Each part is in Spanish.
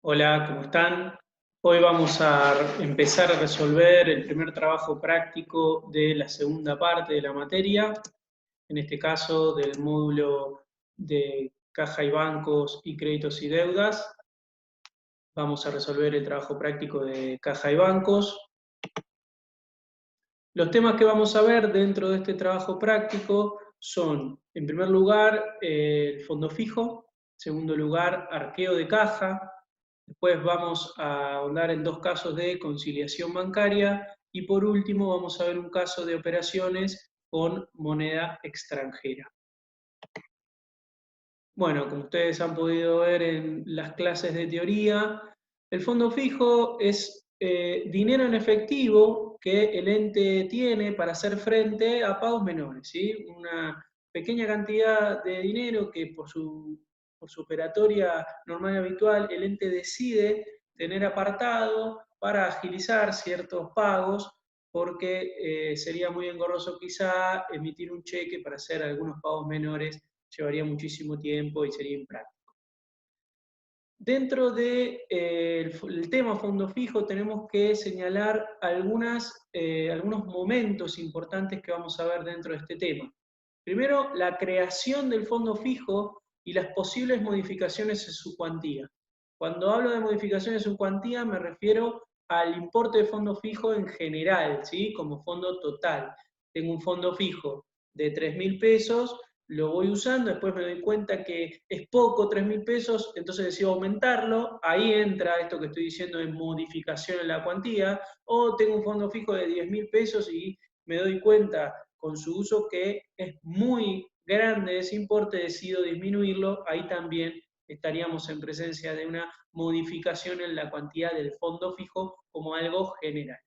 Hola, ¿cómo están? Hoy vamos a empezar a resolver el primer trabajo práctico de la segunda parte de la materia, en este caso del módulo de caja y bancos y créditos y deudas. Vamos a resolver el trabajo práctico de caja y bancos. Los temas que vamos a ver dentro de este trabajo práctico son, en primer lugar, el fondo fijo, en segundo lugar, arqueo de caja. Después vamos a ahondar en dos casos de conciliación bancaria y por último vamos a ver un caso de operaciones con moneda extranjera. Bueno, como ustedes han podido ver en las clases de teoría, el fondo fijo es dinero en efectivo que el ente tiene para hacer frente a pagos menores, ¿sí? Una pequeña cantidad de dinero que por su operatoria normal y habitual el ente decide tener apartado para agilizar ciertos pagos porque sería muy engorroso quizá emitir un cheque para hacer algunos pagos menores, llevaría muchísimo tiempo y sería impráctico. Dentro del tema fondo fijo tenemos que señalar algunos momentos importantes que vamos a ver dentro de este tema. Primero, la creación del fondo fijo y las posibles modificaciones en su cuantía. Cuando hablo de modificaciones en su cuantía me refiero al importe de fondo fijo en general, ¿sí? Como fondo total. Tengo un fondo fijo de 3.000 pesos, lo voy usando, después me doy cuenta que es poco, 3.000 pesos, entonces decido aumentarlo, ahí entra esto que estoy diciendo de modificación en la cuantía, o tengo un fondo fijo de 10.000 pesos y me doy cuenta con su uso que es muy grande ese importe, decido disminuirlo, ahí también estaríamos en presencia de una modificación en la cuantía del fondo fijo como algo general.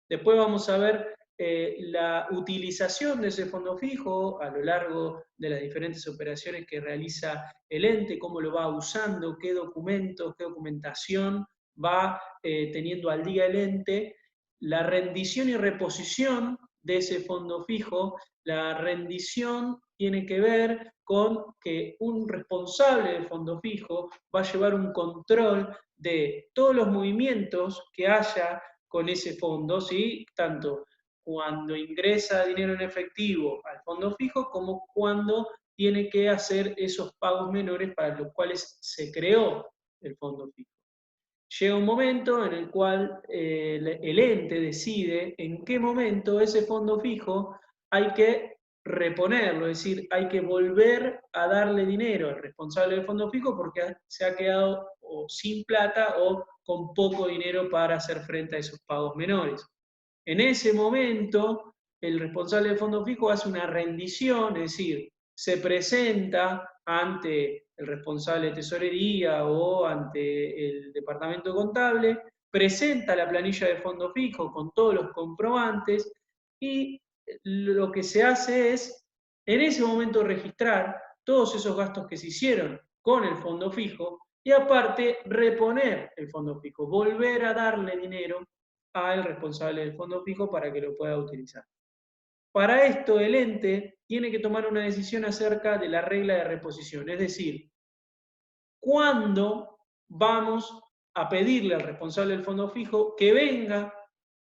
Después vamos a ver la utilización de ese fondo fijo a lo largo de las diferentes operaciones que realiza el ente, cómo lo va usando, qué documentos, qué documentación va teniendo al día el ente, la rendición y reposición de ese fondo fijo. La rendición tiene que ver con que un responsable del fondo fijo va a llevar un control de todos los movimientos que haya con ese fondo, ¿sí? Tanto cuando ingresa dinero en efectivo al fondo fijo como cuando tiene que hacer esos pagos menores para los cuales se creó el fondo fijo. Llega un momento en el cual el ente decide en qué momento ese fondo fijo hay que reponerlo, es decir, hay que volver a darle dinero al responsable del fondo fijo porque se ha quedado o sin plata o con poco dinero para hacer frente a esos pagos menores. En ese momento, el responsable del fondo fijo hace una rendición, es decir, se presenta ante el responsable de tesorería o ante el departamento contable, presenta la planilla de fondo fijo con todos los comprobantes y lo que se hace es, en ese momento, registrar todos esos gastos que se hicieron con el fondo fijo y aparte reponer el fondo fijo, volver a darle dinero al responsable del fondo fijo para que lo pueda utilizar. Para esto, el ente tiene que tomar una decisión acerca de la regla de reposición, es decir, cuándo vamos a pedirle al responsable del fondo fijo que venga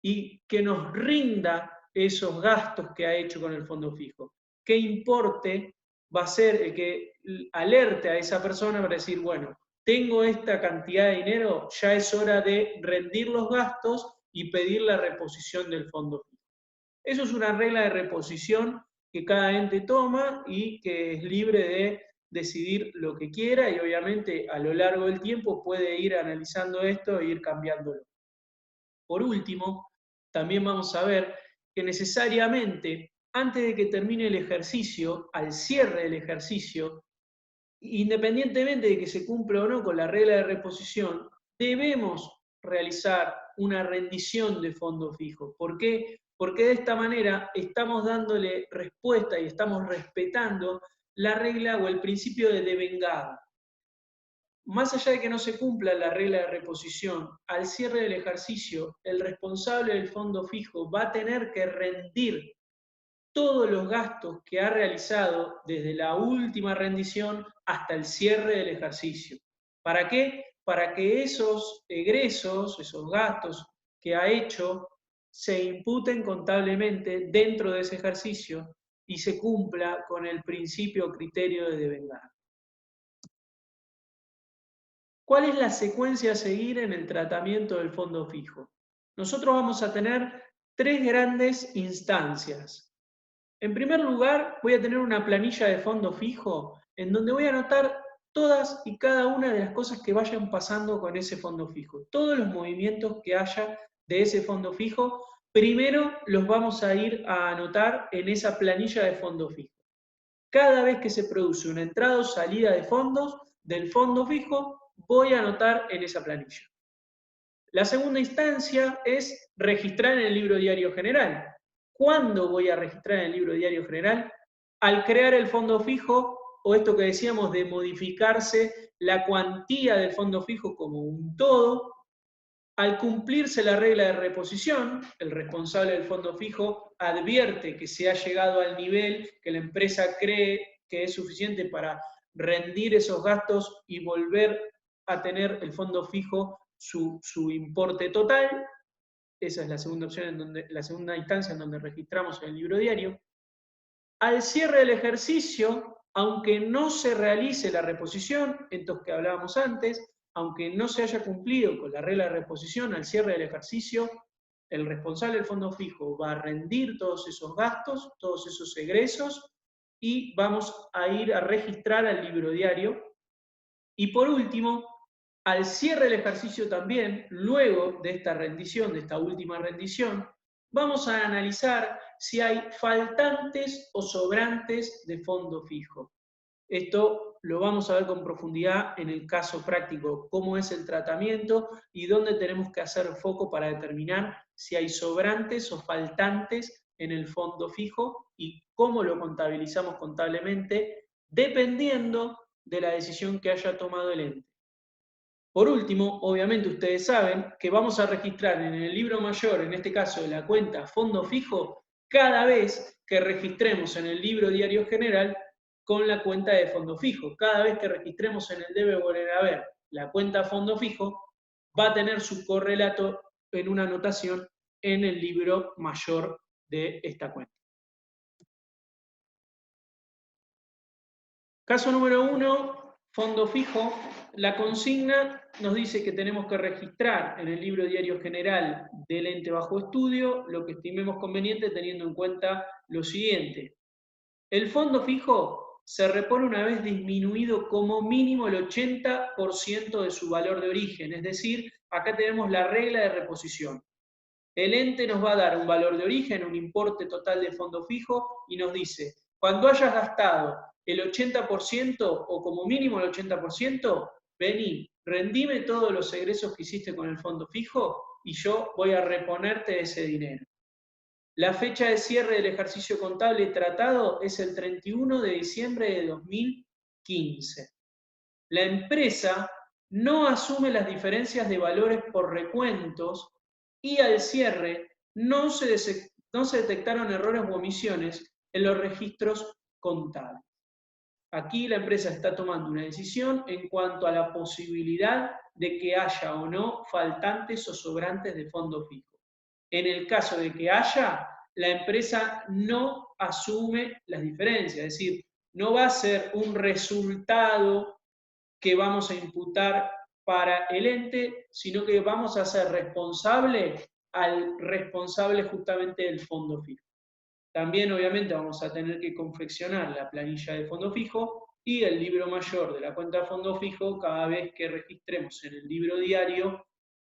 y que nos rinda esos gastos que ha hecho con el fondo fijo. ¿Qué importe va a ser el que alerte a esa persona para decir, bueno, tengo esta cantidad de dinero, ya es hora de rendir los gastos y pedir la reposición del fondo fijo? Eso es una regla de reposición que cada ente toma y que es libre de decidir lo que quiera y obviamente a lo largo del tiempo puede ir analizando esto e ir cambiándolo. Por último, también vamos a ver que necesariamente antes de que termine el ejercicio, al cierre del ejercicio, independientemente de que se cumpla o no con la regla de reposición, debemos realizar una rendición de fondo fijo. ¿Por qué? Porque de esta manera estamos dándole respuesta y estamos respetando la regla o el principio de devengado. Más allá de que no se cumpla la regla de reposición, al cierre del ejercicio, el responsable del fondo fijo va a tener que rendir todos los gastos que ha realizado desde la última rendición hasta el cierre del ejercicio. ¿Para qué? Para que esos egresos, esos gastos que ha hecho, se imputen contablemente dentro de ese ejercicio y se cumpla con el principio o criterio de devengar. ¿Cuál es la secuencia a seguir en el tratamiento del fondo fijo? Nosotros vamos a tener tres grandes instancias. En primer lugar, voy a tener una planilla de fondo fijo en donde voy a anotar todas y cada una de las cosas que vayan pasando con ese fondo fijo. Todos los movimientos que haya de ese fondo fijo, primero los vamos a ir a anotar en esa planilla de fondo fijo. Cada vez que se produce una entrada o salida de fondos del fondo fijo, voy a anotar en esa planilla. La segunda instancia es registrar en el libro diario general. ¿Cuándo voy a registrar en el libro diario general? Al crear el fondo fijo, o esto que decíamos de modificarse la cuantía del fondo fijo como un todo, al cumplirse la regla de reposición, el responsable del fondo fijo advierte que se ha llegado al nivel que la empresa cree que es suficiente para rendir esos gastos y volver a tener el fondo fijo su importe total. Esa es la segunda opción, la segunda instancia en donde registramos en el libro diario. Al cierre del ejercicio, aunque no se realice la reposición, estos que hablábamos antes, aunque no se haya cumplido con la regla de reposición al cierre del ejercicio, el responsable del fondo fijo va a rendir todos esos gastos, todos esos egresos, y vamos a ir a registrar al libro diario. Y por último, al cierre del ejercicio también, luego de esta rendición, de esta última rendición, vamos a analizar si hay faltantes o sobrantes de fondo fijo. Esto lo vamos a ver con profundidad en el caso práctico, cómo es el tratamiento y dónde tenemos que hacer foco para determinar si hay sobrantes o faltantes en el fondo fijo y cómo lo contabilizamos contablemente, dependiendo de la decisión que haya tomado el ente. Por último, obviamente ustedes saben que vamos a registrar en el libro mayor, en este caso de la cuenta fondo fijo, cada vez que registremos en el libro diario general con la cuenta de fondo fijo. Cada vez que registremos en el debe volver a ver la cuenta fondo fijo, va a tener su correlato en una anotación en el libro mayor de esta cuenta. Caso número 1, fondo fijo. La consigna nos dice que tenemos que registrar en el libro diario general del ente bajo estudio lo que estimemos conveniente teniendo en cuenta lo siguiente. El fondo fijo se repone una vez disminuido como mínimo el 80% de su valor de origen, es decir, acá tenemos la regla de reposición. El ente nos va a dar un valor de origen, un importe total de fondo fijo y nos dice, cuando hayas gastado el 80% o como mínimo el 80%, vení, rendime todos los egresos que hiciste con el fondo fijo y yo voy a reponerte ese dinero. La fecha de cierre del ejercicio contable tratado es el 31 de diciembre de 2015. La empresa no asume las diferencias de valores por recuentos y al cierre no se detectaron errores u omisiones en los registros contables. Aquí la empresa está tomando una decisión en cuanto a la posibilidad de que haya o no faltantes o sobrantes de fondo fijo. En el caso de que haya, la empresa no asume las diferencias, es decir, no va a ser un resultado que vamos a imputar para el ente, sino que vamos a ser responsable al responsable justamente del fondo fijo. También obviamente vamos a tener que confeccionar la planilla de fondo fijo y el libro mayor de la cuenta fondo fijo cada vez que registremos en el libro diario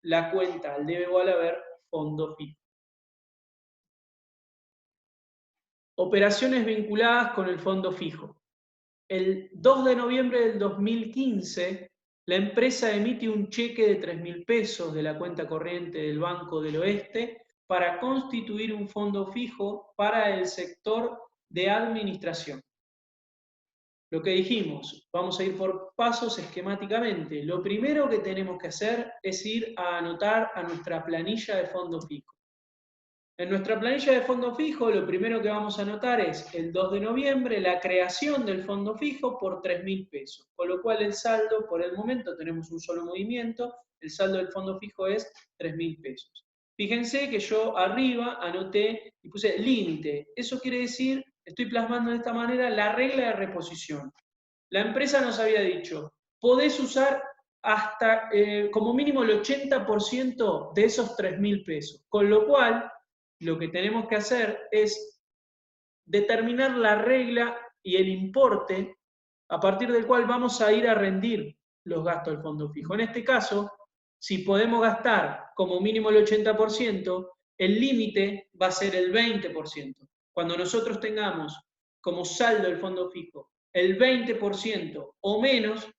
la cuenta al debe o al haber fondo fijo. Operaciones vinculadas con el fondo fijo. El 2 de noviembre del 2015, la empresa emite un cheque de 3.000 pesos de la cuenta corriente del Banco del Oeste para constituir un fondo fijo para el sector de administración. Lo que dijimos, vamos a ir por pasos esquemáticamente. Lo primero que tenemos que hacer es ir a anotar a nuestra planilla de fondo fijo. En nuestra planilla de fondo fijo, lo primero que vamos a anotar es el 2 de noviembre, la creación del fondo fijo por 3.000 pesos. Con lo cual el saldo, por el momento tenemos un solo movimiento, el saldo del fondo fijo es 3.000 pesos. Fíjense que yo arriba anoté y puse límite. Eso quiere decir, estoy plasmando de esta manera la regla de reposición. La empresa nos había dicho, podés usar hasta como mínimo el 80% de esos 3.000 pesos. Con lo cual, lo que tenemos que hacer es determinar la regla y el importe a partir del cual vamos a ir a rendir los gastos del fondo fijo. En este caso, si podemos gastar como mínimo el 80%, el límite va a ser el 20%. Cuando nosotros tengamos como saldo del fondo fijo el 20% o menos,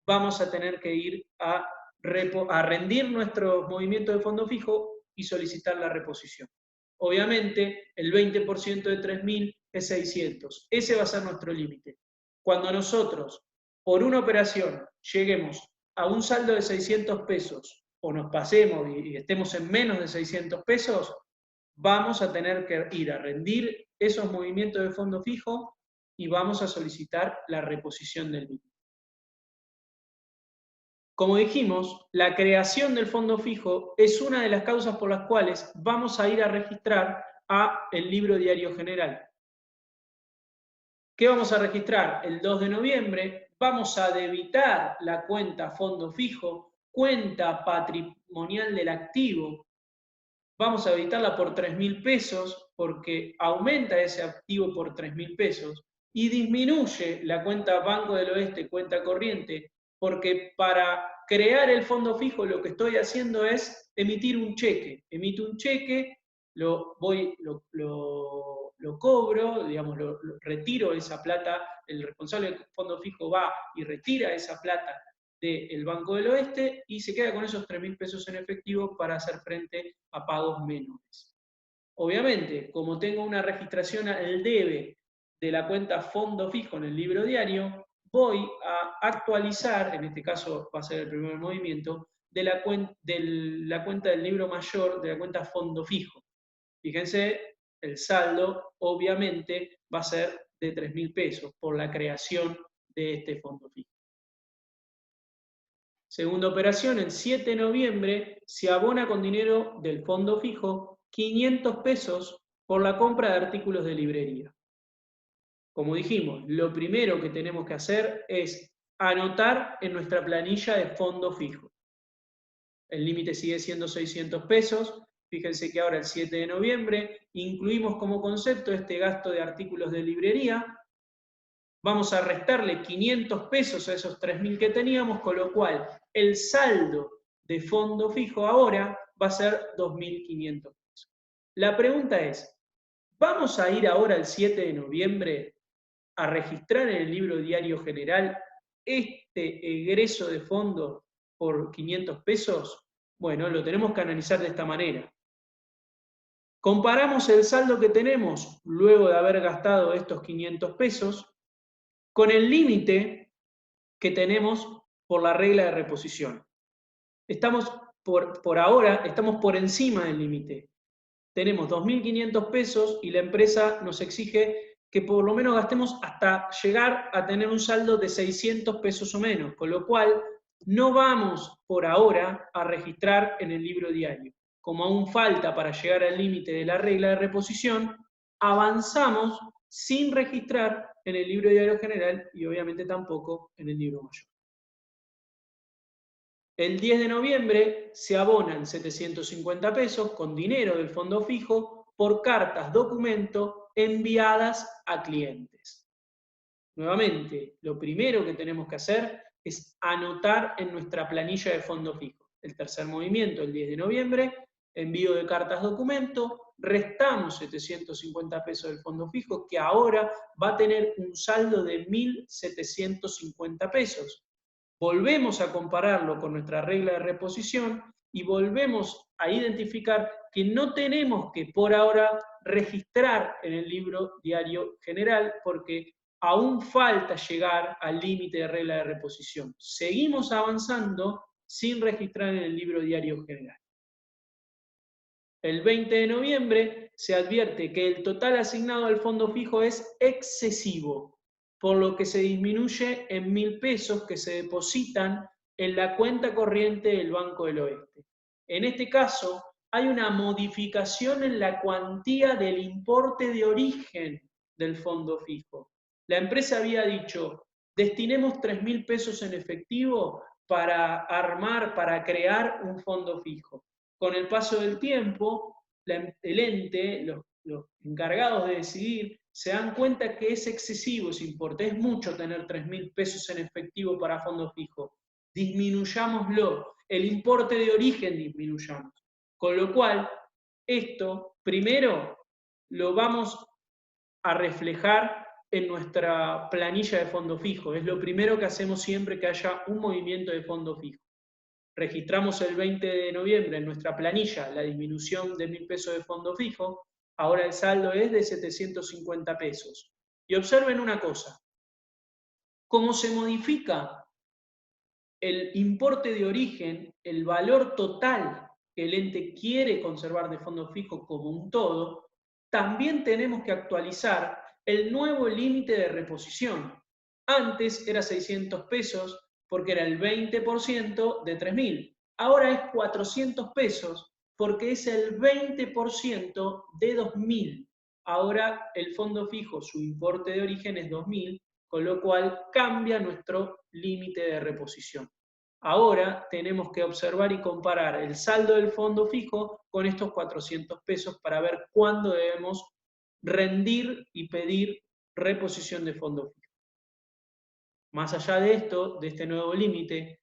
vamos a tener que ir a rendir nuestros movimientos de fondo fijo y solicitar la reposición. Obviamente, el 20% de 3.000 es 600. Ese va a ser nuestro límite. Cuando nosotros, por una operación, lleguemos a un saldo de 600 pesos o nos pasemos y estemos en menos de 600 pesos, vamos a tener que ir a rendir esos movimientos de fondo fijo y vamos a solicitar la reposición del mismo. Como dijimos, la creación del fondo fijo es una de las causas por las cuales vamos a ir a registrar a el libro diario general. ¿Qué vamos a registrar? El 2 de noviembre vamos a debitar la cuenta fondo fijo, cuenta patrimonial del activo. Vamos a debitarla por 3.000 pesos porque aumenta ese activo por 3.000 pesos y disminuye la cuenta Banco del Oeste, cuenta corriente, porque para crear el fondo fijo lo que estoy haciendo es emitir un cheque. Emito un cheque, lo cobro, digamos, lo retiro esa plata, el responsable del fondo fijo va y retira esa plata del Banco del Oeste y se queda con esos 3.000 pesos en efectivo para hacer frente a pagos menores. Obviamente, como tengo una registración al debe de la cuenta fondo fijo en el libro diario, voy a actualizar, en este caso va a ser el primer movimiento, de la cuenta del libro mayor, de la cuenta fondo fijo. Fíjense, el saldo obviamente va a ser de 3.000 pesos por la creación de este fondo fijo. Segunda operación, el 7 de noviembre se abona con dinero del fondo fijo 500 pesos por la compra de artículos de librería. Como dijimos, lo primero que tenemos que hacer es anotar en nuestra planilla de fondo fijo. El límite sigue siendo 600 pesos. Fíjense que ahora el 7 de noviembre incluimos como concepto este gasto de artículos de librería. Vamos a restarle 500 pesos a esos 3.000 que teníamos, con lo cual el saldo de fondo fijo ahora va a ser 2.500 pesos. La pregunta es, ¿vamos a ir ahora el 7 de noviembre a registrar en el libro diario general este egreso de fondo por 500 pesos? Bueno, lo tenemos que analizar de esta manera. Comparamos el saldo que tenemos luego de haber gastado estos 500 pesos con el límite que tenemos por la regla de reposición. Estamos por ahora, estamos por encima del límite. Tenemos 2.500 pesos y la empresa nos exige que por lo menos gastemos hasta llegar a tener un saldo de 600 pesos o menos, con lo cual no vamos por ahora a registrar en el libro diario. Como aún falta para llegar al límite de la regla de reposición, avanzamos sin registrar en el libro diario general y obviamente tampoco en el libro mayor. El 10 de noviembre se abonan 750 pesos con dinero del fondo fijo por cartas documento enviadas a clientes. Nuevamente, lo primero que tenemos que hacer es anotar en nuestra planilla de fondo fijo. El tercer movimiento, el 10 de noviembre, envío de cartas documento, restamos 750 pesos del fondo fijo, que ahora va a tener un saldo de 1.750 pesos. Volvemos a compararlo con nuestra regla de reposición y volvemos a identificar que no tenemos que por ahora registrar en el libro diario general porque aún falta llegar al límite de regla de reposición. Seguimos avanzando sin registrar en el libro diario general. El 20 de noviembre se advierte que el total asignado al fondo fijo es excesivo, por lo que se disminuye en 1.000 pesos que se depositan en la cuenta corriente del Banco del Oeste. En este caso, hay una modificación en la cuantía del importe de origen del fondo fijo. La empresa había dicho, destinemos 3.000 pesos en efectivo para para crear un fondo fijo. Con el paso del tiempo, el ente, los encargados de decidir, se dan cuenta que es excesivo ese importe, es mucho tener 3.000 pesos en efectivo para fondo fijo. Disminuyámoslo, el importe de origen disminuyamos. Con lo cual, esto primero lo vamos a reflejar en nuestra planilla de fondo fijo. Es lo primero que hacemos siempre que haya un movimiento de fondo fijo. Registramos el 20 de noviembre en nuestra planilla la disminución de 1.000 pesos de fondo fijo, ahora el saldo es de 750 pesos. Y observen una cosa, cómo se modifica el importe de origen, el valor total que el ente quiere conservar de fondo fijo como un todo, también tenemos que actualizar el nuevo límite de reposición. Antes era 600 pesos porque era el 20% de 3.000. Ahora es 400 pesos porque es el 20% de 2.000. Ahora el fondo fijo, su importe de origen es 2.000, con lo cual cambia nuestro límite de reposición. Ahora tenemos que observar y comparar el saldo del fondo fijo con estos 400 pesos para ver cuándo debemos rendir y pedir reposición de fondo fijo. Más allá de esto, de este nuevo límite,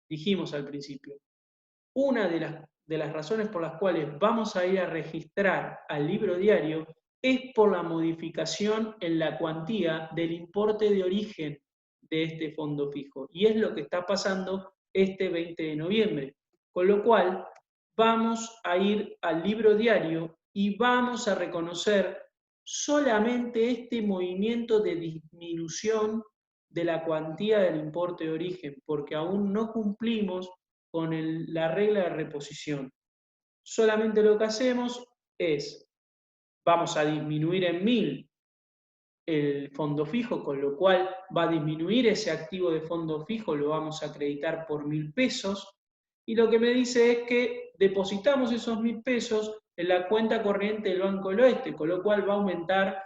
dijimos al principio, una de las razones por las cuales vamos a ir a registrar al libro diario es por la modificación en la cuantía del importe de origen de este fondo fijo. Y es lo que está pasando este 20 de noviembre. Con lo cual, vamos a ir al libro diario y vamos a reconocer solamente este movimiento de disminución de la cuantía del importe de origen, porque aún no cumplimos con la regla de reposición. Solamente lo que hacemos es, vamos a disminuir en 1.000 el fondo fijo, con lo cual va a disminuir ese activo de fondo fijo, lo vamos a acreditar por 1.000 pesos, y lo que me dice es que depositamos esos 1.000 pesos en la cuenta corriente del Banco del Oeste, con lo cual va a aumentar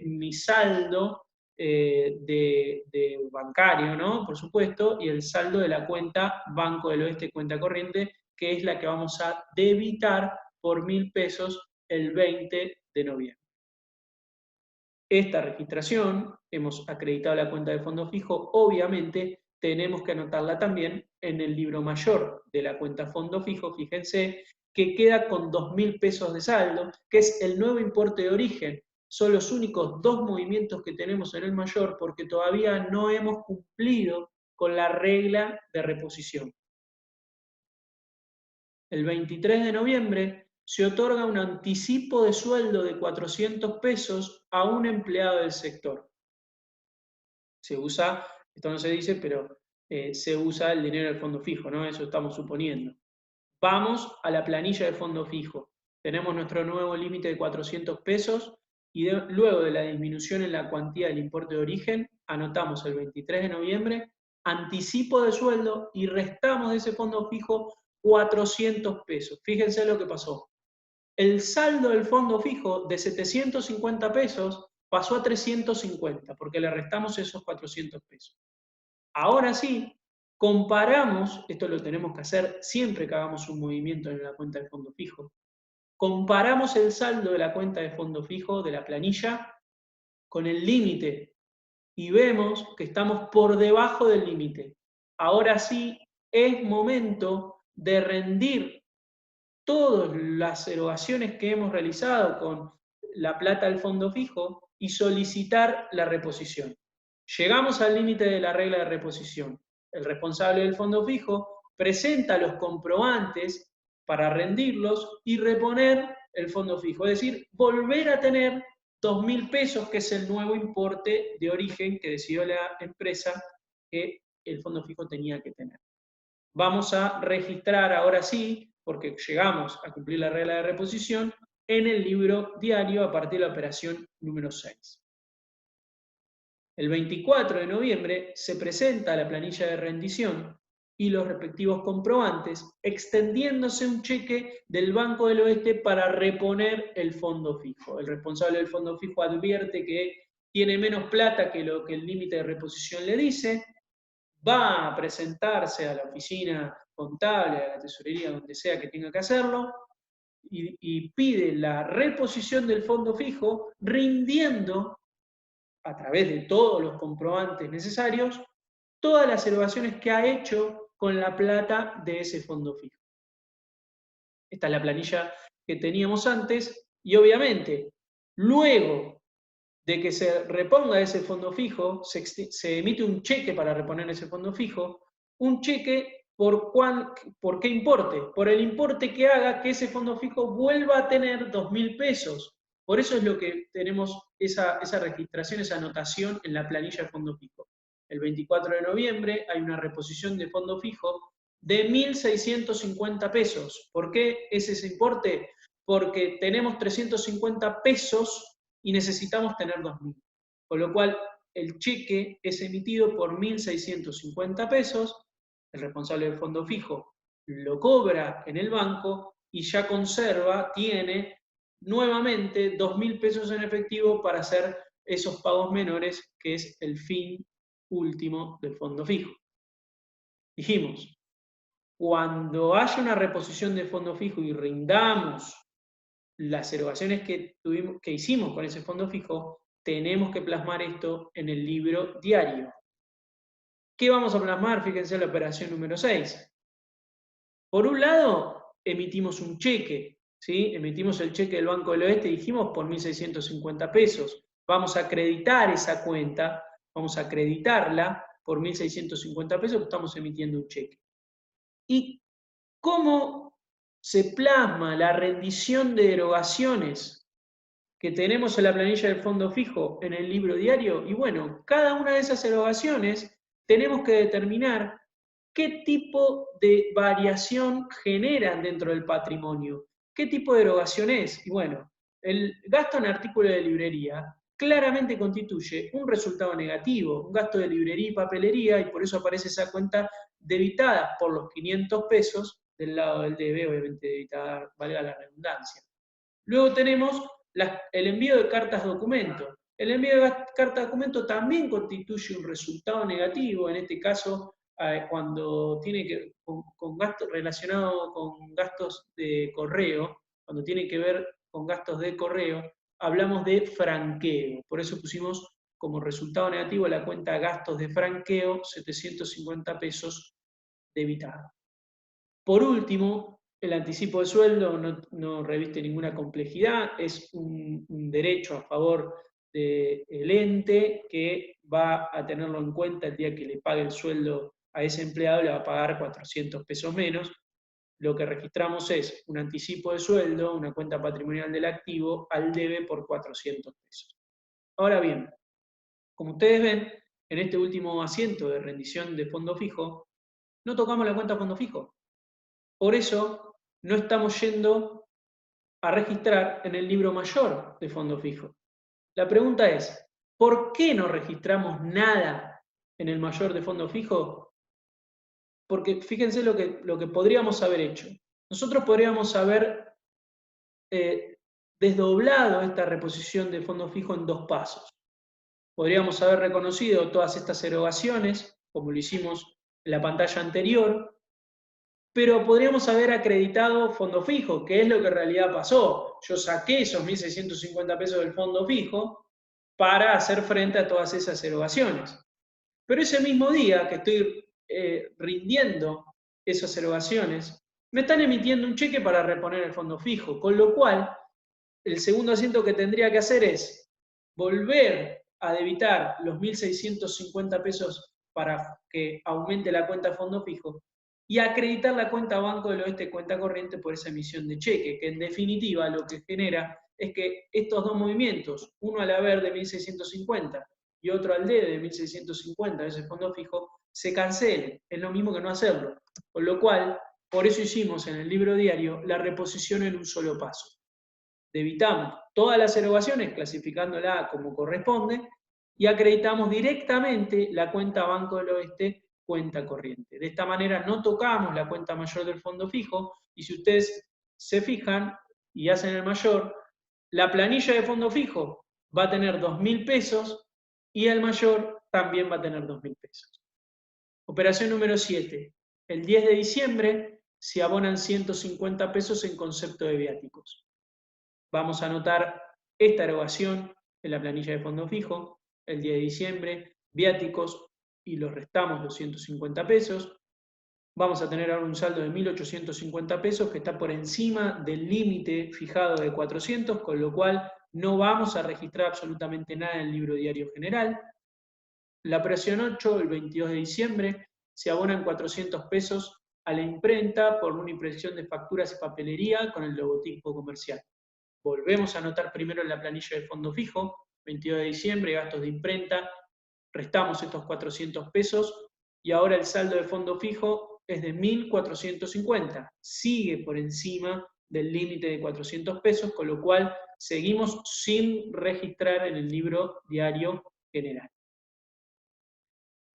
mi saldo de bancario, ¿no? Por supuesto, y el saldo de la cuenta Banco del Oeste, cuenta corriente, que es la que vamos a debitar por 1.000 pesos el 20 de noviembre. Esta registración, hemos acreditado la cuenta de fondo fijo, obviamente tenemos que anotarla también en el libro mayor de la cuenta fondo fijo, fíjense, que queda con 2.000 pesos de saldo, que es el nuevo importe de origen. Son los únicos dos movimientos que tenemos en el mayor porque todavía no hemos cumplido con la regla de reposición. El 23 de noviembre se otorga un anticipo de sueldo de 400 pesos a un empleado del sector. Se usa, esto no se dice, pero se usa el dinero del fondo fijo, ¿no? Eso estamos suponiendo. Vamos a la planilla de fondo fijo. Tenemos nuestro nuevo límite de 400 pesos y luego de la disminución en la cuantía del importe de origen, anotamos el 23 de noviembre, anticipo de sueldo y restamos de ese fondo fijo 400 pesos. Fíjense lo que pasó. El saldo del fondo fijo de 750 pesos pasó a 350 porque le restamos esos 400 pesos. Ahora sí, comparamos, esto lo tenemos que hacer siempre que hagamos un movimiento en la cuenta de fondo fijo, comparamos el saldo de la cuenta de fondo fijo de la planilla con el límite y vemos que estamos por debajo del límite. Ahora sí, es momento de rendir todas las erogaciones que hemos realizado con la plata del fondo fijo y solicitar la reposición. Llegamos al límite de la regla de reposición. El responsable del fondo fijo presenta los comprobantes para rendirlos y reponer el fondo fijo, es decir, volver a tener 2.000 pesos, que es el nuevo importe de origen que decidió la empresa que el fondo fijo tenía que tener. Vamos a registrar ahora sí porque llegamos a cumplir la regla de reposición en el libro diario a partir de la operación número 6. El 24 de noviembre se presenta la planilla de rendición y los respectivos comprobantes, extendiéndose un cheque del Banco del Oeste para reponer el fondo fijo. El responsable del fondo fijo advierte que tiene menos plata que lo que el límite de reposición le dice, va a presentarse a la oficina contable, a la tesorería, donde sea que tenga que hacerlo, y pide la reposición del fondo fijo, rindiendo, a través de todos los comprobantes necesarios, todas las erogaciones que ha hecho con la plata de ese fondo fijo. Esta es la planilla que teníamos antes, y obviamente, luego de que se reponga ese fondo fijo, se emite un cheque para reponer ese fondo fijo, un cheque ¿por qué importe? Por el importe que haga que ese fondo fijo vuelva a tener 2.000 pesos. Por eso es lo que tenemos esa registración, esa anotación en la planilla de fondo fijo. El 24 de noviembre hay una reposición de fondo fijo de 1.650 pesos. ¿Por qué es ese importe? Porque tenemos 350 pesos y necesitamos tener 2.000. Con lo cual, el cheque es emitido por 1.650 pesos, el responsable del fondo fijo lo cobra en el banco y ya conserva, tiene nuevamente 2.000 pesos en efectivo para hacer esos pagos menores, que es el fin último del fondo fijo. Dijimos, cuando haya una reposición de fondo fijo y rindamos las erogaciones que hicimos con ese fondo fijo, tenemos que plasmar esto en el libro diario. ¿Qué vamos a plasmar? Fíjense en la operación número 6. Por un lado, emitimos un cheque, ¿sí? Emitimos el cheque del Banco del Oeste, dijimos, por 1.650 pesos. Vamos a acreditar esa cuenta, vamos a acreditarla por 1.650 pesos, estamos emitiendo un cheque. ¿Y cómo se plasma la rendición de erogaciones que tenemos en la planilla del fondo fijo en el libro diario? Y bueno, cada una de esas erogaciones tenemos que determinar qué tipo de variación generan dentro del patrimonio, qué tipo de erogación es. Y bueno, el gasto en artículos de librería claramente constituye un resultado negativo, un gasto de librería y papelería, y por eso aparece esa cuenta debitada por los 500 pesos del lado del debe, obviamente debitada, valga la redundancia. Luego tenemos el envío de cartas documento. El envío de cartas documento también constituye un resultado negativo, en este caso cuando tiene que con gastos relacionados con gastos de correo, cuando tiene que ver con gastos de correo, hablamos de franqueo. Por eso pusimos como resultado negativo la cuenta gastos de franqueo, 750 pesos debitada. Por último, el anticipo de sueldo no reviste ninguna complejidad, es un derecho a favor del ente que va a tenerlo en cuenta el día que le pague el sueldo a ese empleado, le va a pagar 400 pesos menos. Lo que registramos es un anticipo de sueldo, una cuenta patrimonial del activo, al debe por 400 pesos. Ahora bien, como ustedes ven, en este último asiento de rendición de fondo fijo, no tocamos la cuenta fondo fijo. Por eso no estamos yendo a registrar en el libro mayor de fondo fijo. La pregunta es, ¿por qué no registramos nada en el mayor de fondo fijo? Porque fíjense lo que podríamos haber hecho. Nosotros podríamos haber desdoblado esta reposición de fondo fijo en 2 pasos. Podríamos haber reconocido todas estas erogaciones, como lo hicimos en la pantalla anterior, pero podríamos haber acreditado fondo fijo, que es lo que en realidad pasó. Yo saqué esos 1.650 pesos del fondo fijo para hacer frente a todas esas erogaciones. Pero ese mismo día que estoy rindiendo esas erogaciones, me están emitiendo un cheque para reponer el fondo fijo, con lo cual el segundo asiento que tendría que hacer es volver a debitar los 1.650 pesos para que aumente la cuenta de fondo fijo y acreditar la cuenta Banco del Oeste, cuenta corriente, por esa emisión de cheque, que en definitiva lo que genera es que estos dos movimientos, uno al haber de 1.650 y otro al debe de 1.650 de ese fondo fijo, se cancelen. Es lo mismo que no hacerlo. Con lo cual, Por eso hicimos en el libro diario la reposición en un solo paso. Debitamos todas las erogaciones clasificándola como corresponde y acreditamos directamente la cuenta Banco del Oeste, cuenta corriente. De esta manera no tocamos la cuenta mayor del fondo fijo y si ustedes se fijan y hacen el mayor, la planilla de fondo fijo va a tener 2.000 pesos y el mayor también va a tener 2.000 pesos. Operación número 7. El 10 de diciembre se abonan 150 pesos en concepto de viáticos. Vamos a anotar esta erogación en la planilla de fondo fijo, el 10 de diciembre, viáticos, y los restamos 250 pesos. Vamos a tener ahora un saldo de 1.850 pesos que está por encima del límite fijado de 400, con lo cual no vamos a registrar absolutamente nada en el libro diario general. La operación 8, el 22 de diciembre, se abonan 400 pesos a la imprenta por una impresión de facturas y papelería con el logotipo comercial. Volvemos a anotar primero en la planilla de fondo fijo, 22 de diciembre, gastos de imprenta, restamos estos 400 pesos y ahora el saldo de fondo fijo es de 1.450. Sigue por encima del límite de 400 pesos, con lo cual seguimos sin registrar en el libro diario general.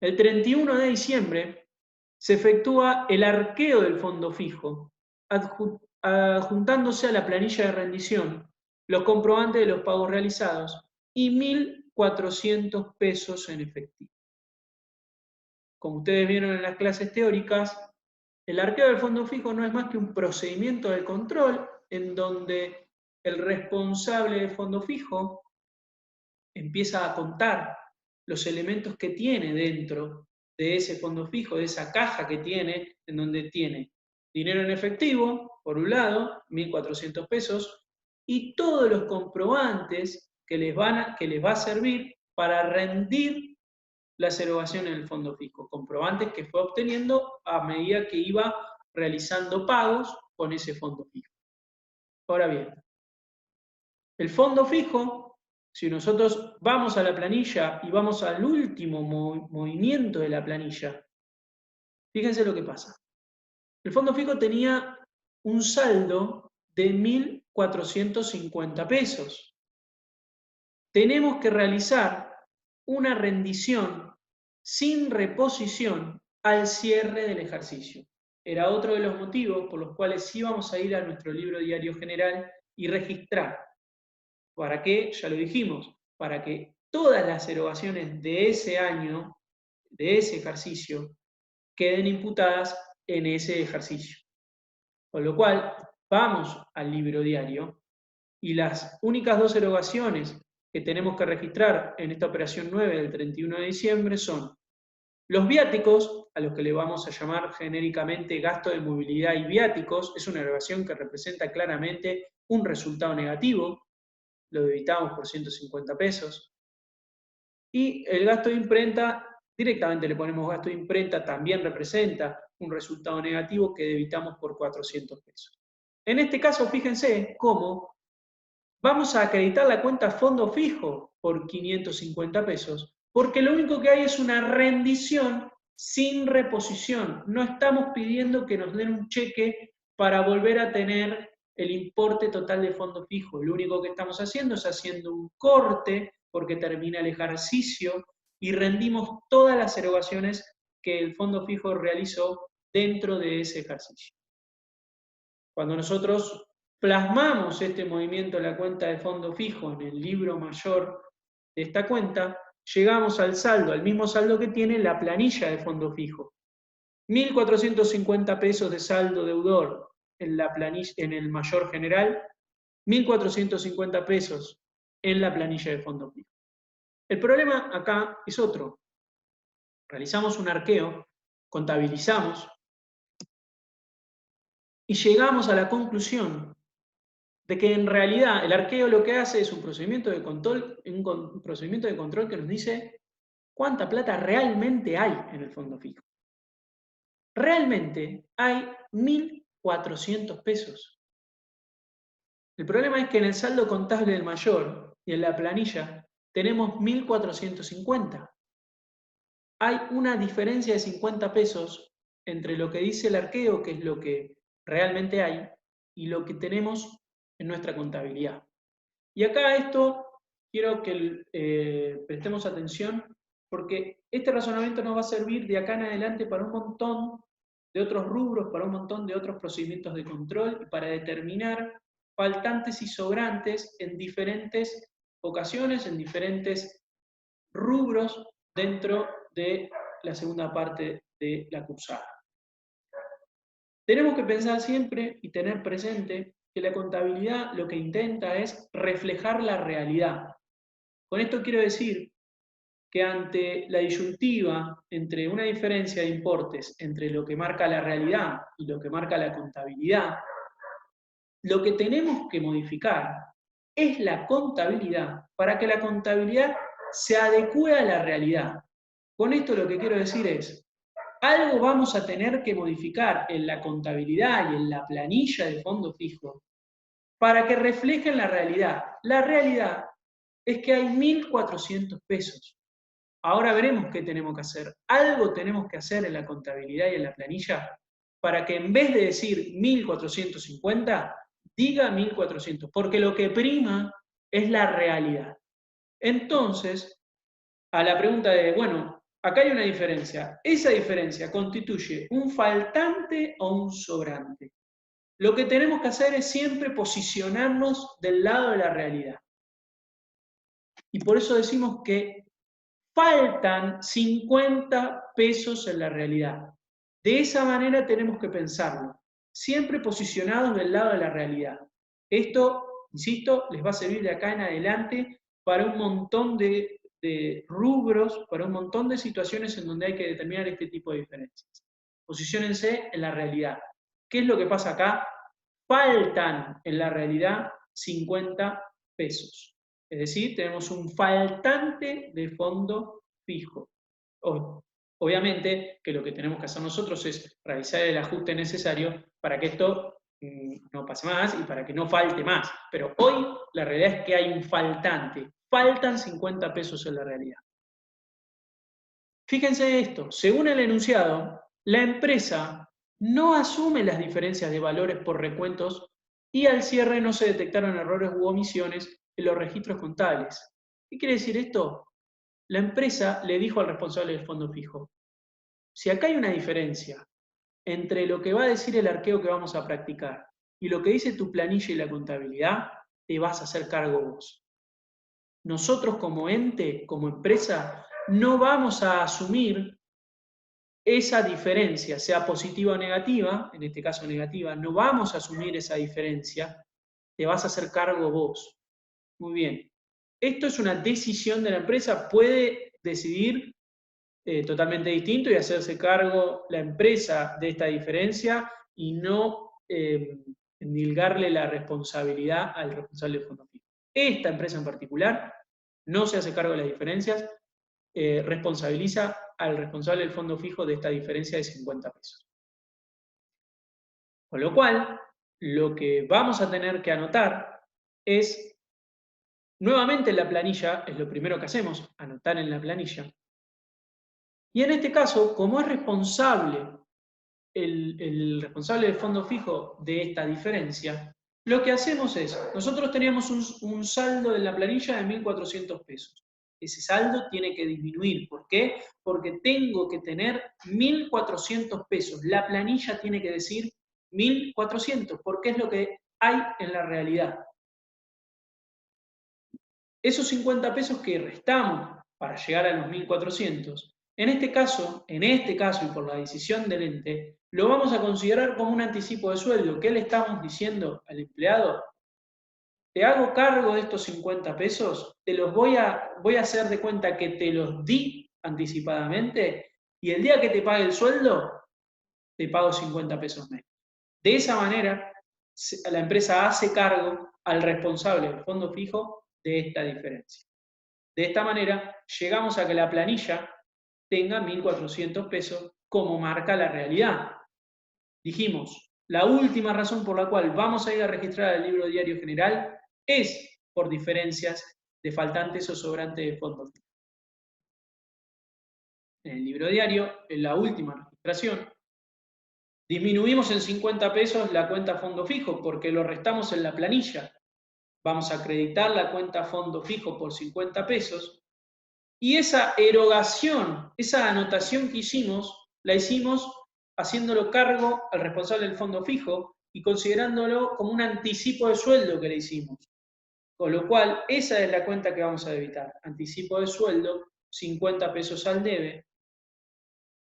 El 31 de diciembre se efectúa el arqueo del fondo fijo, adjuntándose a la planilla de rendición los comprobantes de los pagos realizados y 1.400 pesos en efectivo. Como ustedes vieron en las clases teóricas, el arqueo del fondo fijo no es más que un procedimiento de control en donde el responsable del fondo fijo empieza a contar los elementos que tiene dentro de ese fondo fijo, de esa caja que tiene, en donde tiene dinero en efectivo, por un lado, 1.400 pesos, y todos los comprobantes que les va a servir para rendir las erogaciones del fondo fijo, comprobantes que fue obteniendo a medida que iba realizando pagos con ese fondo fijo. Ahora bien, el fondo fijo, si nosotros vamos a la planilla y vamos al último movimiento de la planilla, fíjense lo que pasa. El fondo fijo tenía un saldo de 1.450 pesos. Tenemos que realizar una rendición sin reposición al cierre del ejercicio. Era otro de los motivos por los cuales íbamos a ir a nuestro libro diario general y registrar. ¿Para qué? Ya lo dijimos, para que todas las erogaciones de ese año, de ese ejercicio, queden imputadas en ese ejercicio. Con lo cual, vamos al libro diario y las únicas dos erogaciones que tenemos que registrar en esta operación 9 del 31 de diciembre son los viáticos, a los que le vamos a llamar genéricamente gasto de movilidad y viáticos. Es una erogación que representa claramente un resultado negativo, lo debitamos por 150 pesos. Y el gasto de imprenta, directamente le ponemos gasto de imprenta, también representa un resultado negativo que debitamos por 400 pesos. En este caso, fíjense cómo vamos a acreditar la cuenta fondo fijo por 550 pesos, porque lo único que hay es una rendición sin reposición. No estamos pidiendo que nos den un cheque para volver a tener el importe total de fondo fijo. Lo único que estamos haciendo es haciendo un corte porque termina el ejercicio y rendimos todas las erogaciones que el fondo fijo realizó dentro de ese ejercicio. Cuando nosotros plasmamos este movimiento en la cuenta de fondo fijo en el libro mayor de esta cuenta, llegamos al saldo, al mismo saldo que tiene la planilla de fondo fijo. 1.450 pesos de saldo deudor en la planilla, en el mayor general, 1.450 pesos en la planilla de fondo fijo. El problema acá es otro. Realizamos un arqueo, contabilizamos y llegamos a la conclusión de que en realidad el arqueo lo que hace es un procedimiento de control que nos dice cuánta plata realmente hay en el fondo fijo. Realmente hay 1.400 pesos. El problema es que en el saldo contable del mayor y en la planilla tenemos 1.450. Hay una diferencia de 50 pesos entre lo que dice el arqueo, que es lo que realmente hay, y lo que tenemos en nuestra contabilidad. Y acá esto quiero que prestemos atención, porque este razonamiento nos va a servir de acá en adelante para un montón de otros rubros, para un montón de otros procedimientos de control y para determinar faltantes y sobrantes en diferentes ocasiones, en diferentes rubros dentro de la segunda parte de la cursada. Tenemos que pensar siempre y tener presente que la contabilidad lo que intenta es reflejar la realidad. Con esto quiero decir que ante la disyuntiva entre una diferencia de importes entre lo que marca la realidad y lo que marca la contabilidad, lo que tenemos que modificar es la contabilidad para que la contabilidad se adecue a la realidad. Con esto lo que quiero decir es, algo vamos a tener que modificar en la contabilidad y en la planilla de fondo fijo para que reflejen la realidad. La realidad es que hay 1.400 pesos. Ahora veremos qué tenemos que hacer. Algo tenemos que hacer en la contabilidad y en la planilla para que en vez de decir 1.450, diga 1.400, porque lo que prima es la realidad. Entonces, a la pregunta de, bueno, acá hay una diferencia. ¿Esa diferencia constituye un faltante o un sobrante? Lo que tenemos que hacer es siempre posicionarnos del lado de la realidad. Y por eso decimos que faltan 50 pesos en la realidad. De esa manera tenemos que pensarlo, siempre posicionados del lado de la realidad. Esto, insisto, les va a servir de acá en adelante para un montón de rubros, para un montón de situaciones en donde hay que determinar este tipo de diferencias. Posiciónense en la realidad. ¿Qué es lo que pasa acá? Faltan en la realidad 50 pesos. Es decir, tenemos un faltante de fondo fijo. Obviamente que lo que tenemos que hacer nosotros es realizar el ajuste necesario para que esto no pase más y para que no falte más. Pero hoy la realidad es que hay un faltante. Faltan 50 pesos en la realidad. Fíjense esto, según el enunciado, la empresa no asume las diferencias de valores por recuentos y al cierre no se detectaron errores u omisiones en los registros contables. ¿Qué quiere decir esto? La empresa le dijo al responsable del fondo fijo, si acá hay una diferencia entre lo que va a decir el arqueo que vamos a practicar y lo que dice tu planilla y la contabilidad, te vas a hacer cargo vos. Nosotros como ente, como empresa, no vamos a asumir esa diferencia, sea positiva o negativa, en este caso negativa, no vamos a asumir esa diferencia, te vas a hacer cargo vos. Muy bien. Esto es una decisión de la empresa, puede decidir totalmente distinto y hacerse cargo la empresa de esta diferencia y no endilgarle la responsabilidad al responsable del fondo fijo. Esta empresa en particular no se hace cargo de las diferencias, responsabiliza al responsable del fondo fijo de esta diferencia de 50 pesos. Con lo cual, lo que vamos a tener que anotar es, nuevamente en la planilla, es lo primero que hacemos, anotar en la planilla. Y en este caso, como es responsable el responsable del fondo fijo de esta diferencia, lo que hacemos es, nosotros teníamos un saldo en la planilla de 1.400 pesos. Ese saldo tiene que disminuir. ¿Por qué? Porque tengo que tener 1.400 pesos. La planilla tiene que decir 1.400, porque es lo que hay en la realidad. Esos 50 pesos que restamos para llegar a los 1.400, en este caso y por la decisión del ente, lo vamos a considerar como un anticipo de sueldo. ¿Qué le estamos diciendo al empleado? Te hago cargo de estos 50 pesos, te los voy a hacer de cuenta que te los di anticipadamente y el día que te pague el sueldo, te pago 50 pesos menos. De esa manera, la empresa hace cargo al responsable del fondo fijo de esta diferencia. De esta manera, llegamos a que la planilla tenga 1.400 pesos como marca la realidad. Dijimos, la última razón por la cual vamos a ir a registrar el libro diario general es por diferencias de faltantes o sobrantes de fondo. En el libro diario, en la última registración, Disminuimos en 50 pesos la cuenta fondo fijo porque lo restamos en la planilla. Vamos a acreditar la cuenta fondo fijo por 50 pesos y esa erogación, esa anotación que hicimos, la hicimos haciéndolo cargo al responsable del fondo fijo y considerándolo como un anticipo de sueldo que le hicimos. Con lo cual, esa es la cuenta que vamos a debitar. Anticipo de sueldo, 50 pesos al debe.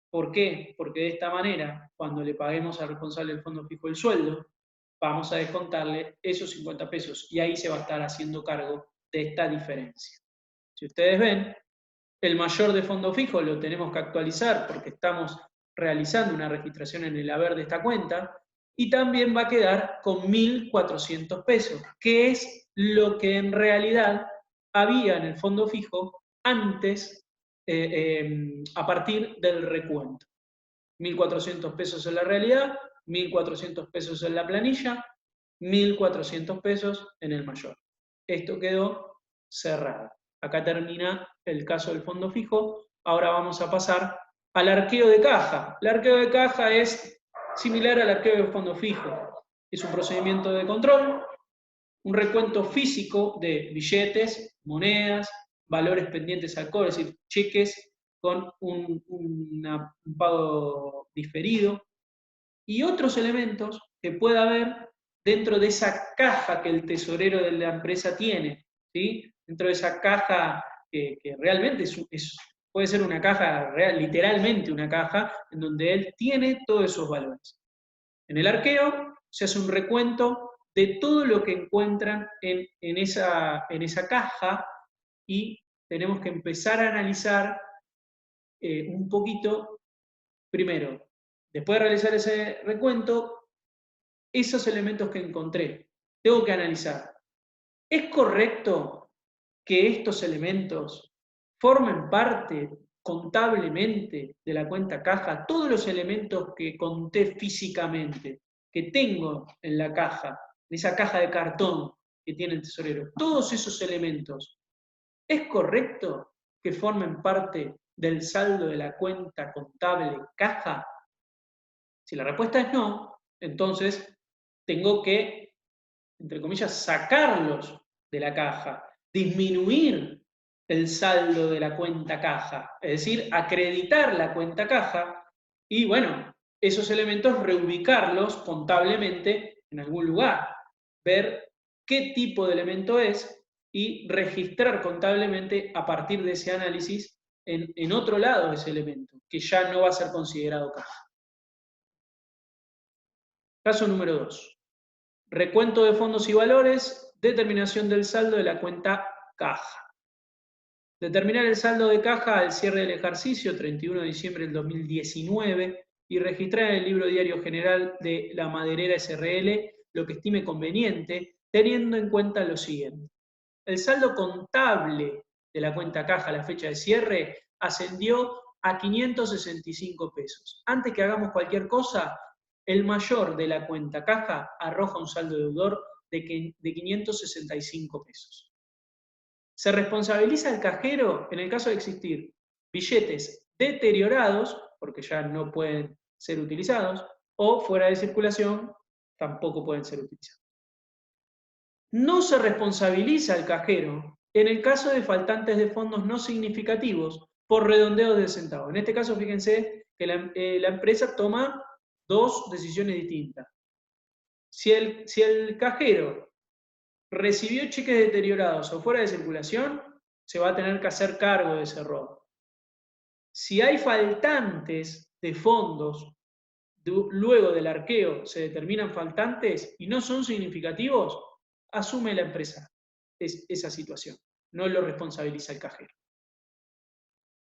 ¿Por qué? Porque de esta manera, cuando le paguemos al responsable del fondo fijo el sueldo, vamos a descontarle esos 50 pesos y ahí se va a estar haciendo cargo de esta diferencia. Si ustedes ven, el mayor de fondo fijo lo tenemos que actualizar porque estamos realizando una registración en el haber de esta cuenta y también va a quedar con 1.400 pesos, que es lo que en realidad había en el fondo fijo antes, a partir del recuento. 1.400 pesos en la realidad, 1.400 pesos en la planilla, 1.400 pesos en el mayor. Esto quedó cerrado. Acá termina el caso del fondo fijo. Ahora vamos a pasar al arqueo de caja. El arqueo de caja es similar al arqueo del fondo fijo. Es un procedimiento de control, un recuento físico de billetes, monedas, valores pendientes al cobro, es decir, cheques con un pago diferido, y otros elementos que pueda haber dentro de esa caja que el tesorero de la empresa tiene, ¿sí? Dentro de esa caja que realmente puede ser una caja real, literalmente una caja, en donde él tiene todos esos valores. En el arqueo se hace un recuento de todo lo que encuentran en esa caja y tenemos que empezar a analizar un poquito, primero, después de realizar ese recuento, esos elementos que encontré. Tengo que analizar, ¿es correcto que estos elementos formen parte contablemente de la cuenta caja? Todos los elementos que conté físicamente, que tengo en la caja, en esa caja de cartón que tiene el tesorero, todos esos elementos, ¿es correcto que formen parte del saldo de la cuenta contable caja? Si la respuesta es no, entonces tengo que, entre comillas, sacarlos de la caja, disminuir el saldo de la cuenta caja, es decir, acreditar la cuenta caja y, bueno, esos elementos reubicarlos contablemente en algún lugar, ver qué tipo de elemento es y registrar contablemente a partir de ese análisis en otro lado ese elemento, que ya no va a ser considerado caja. Caso número 2. Recuento de fondos y valores, determinación del saldo de la cuenta caja. Determinar el saldo de caja al cierre del ejercicio, 31 de diciembre del 2019, y registrar en el libro diario general de la Maderera SRL lo que estime conveniente, teniendo en cuenta lo siguiente. El saldo contable de la cuenta caja a la fecha de cierre ascendió a 565 pesos. Antes que hagamos cualquier cosa, el mayor de la cuenta caja arroja un saldo deudor de 565 pesos. Se responsabiliza el cajero en el caso de existir billetes deteriorados, porque ya no pueden ser utilizados, o fuera de circulación, tampoco pueden ser utilizados. No se responsabiliza el cajero en el caso de faltantes de fondos no significativos por redondeo de centavos. En este caso, fíjense que la empresa toma dos decisiones distintas. Si el cajero recibió cheques deteriorados o fuera de circulación, se va a tener que hacer cargo de ese error. Si hay faltantes de fondos, luego del arqueo se determinan faltantes y no son significativos, asume la empresa esa situación, no lo responsabiliza el cajero.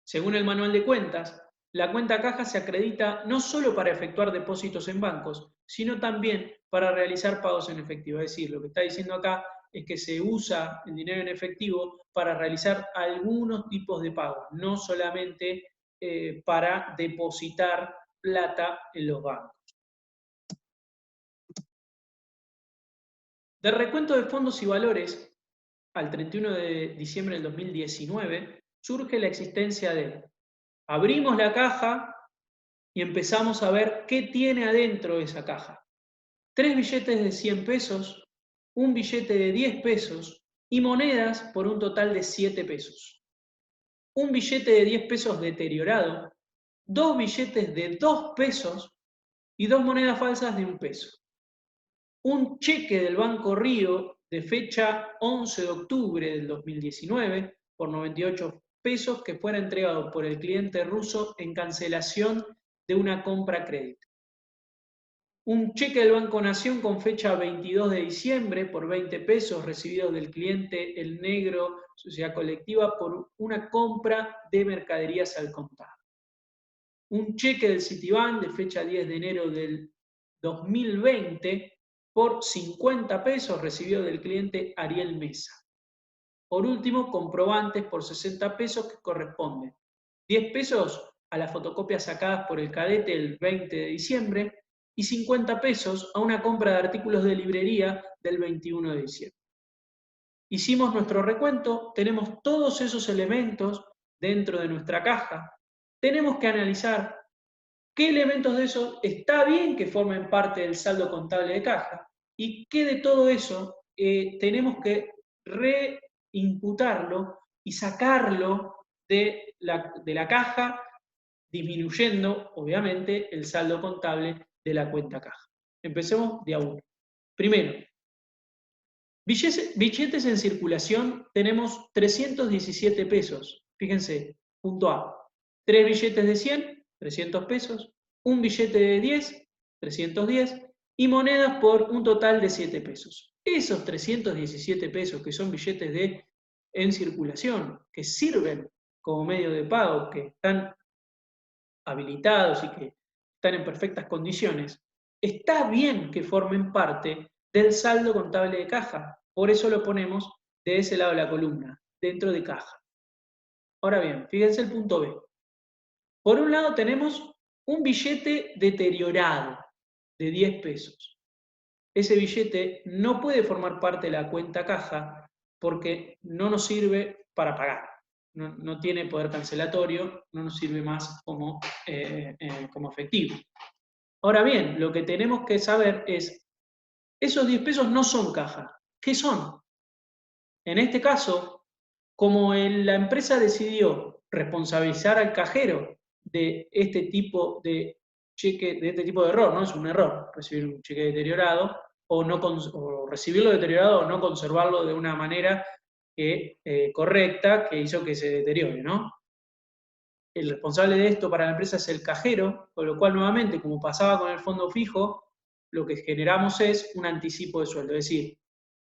Según el manual de cuentas, la cuenta caja se acredita no solo para efectuar depósitos en bancos, sino también para realizar pagos en efectivo. Es decir, lo que está diciendo acá es que se usa el dinero en efectivo para realizar algunos tipos de pagos, no solamente para depositar plata en los bancos. Del recuento de fondos y valores al 31 de diciembre del 2019 surge la existencia de: abrimos la caja y empezamos a ver qué tiene adentro esa caja. 3 billetes de 100 pesos, un billete de 10 pesos y monedas por un total de 7 pesos. Un billete de 10 pesos deteriorado, 2 billetes de 2 pesos y 2 monedas falsas de 1 peso. Un cheque del Banco Río de fecha 11 de octubre del 2019 por 98 pesos que fuera entregado por el cliente ruso en cancelación de una compra a crédito. Un cheque del Banco Nación con fecha 22 de diciembre por 20 pesos recibido del cliente El Negro Sociedad Colectiva por una compra de mercaderías al contado. Un cheque del Citibank de fecha 10 de enero del 2020 por 50 pesos recibido del cliente Ariel Mesa. Por último, comprobantes por 60 pesos que corresponden 10 pesos a las fotocopias sacadas por el cadete el 20 de diciembre y 50 pesos a una compra de artículos de librería del 21 de diciembre. Hicimos nuestro recuento, tenemos todos esos elementos dentro de nuestra caja. Tenemos que analizar qué elementos de eso está bien que formen parte del saldo contable de caja y qué de todo eso tenemos que reimputarlo y sacarlo de la caja, disminuyendo, obviamente, el saldo contable de la cuenta caja. Empecemos de a uno. Primero, billetes en circulación tenemos 317 pesos. Fíjense, punto A. 3 billetes de 100, 300 pesos. Un billete de 10, 310. Y monedas por un total de 7 pesos. Esos 317 pesos que son billetes en circulación, que sirven como medio de pago, que están habilitados y que están en perfectas condiciones, está bien que formen parte del saldo contable de caja. Por eso lo ponemos de ese lado de la columna, dentro de caja. Ahora bien, fíjense el punto B. Por un lado tenemos un billete deteriorado de 10 pesos. Ese billete no puede formar parte de la cuenta caja porque no nos sirve para pagar. No tiene poder cancelatorio, no nos sirve más como efectivo. Ahora bien, lo que tenemos que saber es, esos 10 pesos no son caja. ¿Qué son? En este caso, como la empresa decidió responsabilizar al cajero de este tipo de cheque, de este tipo de error, no es un error recibir un cheque deteriorado o recibirlo deteriorado o no conservarlo de una manera correcta que hizo que se deteriore, ¿no? El responsable de esto para la empresa es el cajero, con lo cual nuevamente, como pasaba con el fondo fijo, lo que generamos es un anticipo de sueldo. Es decir,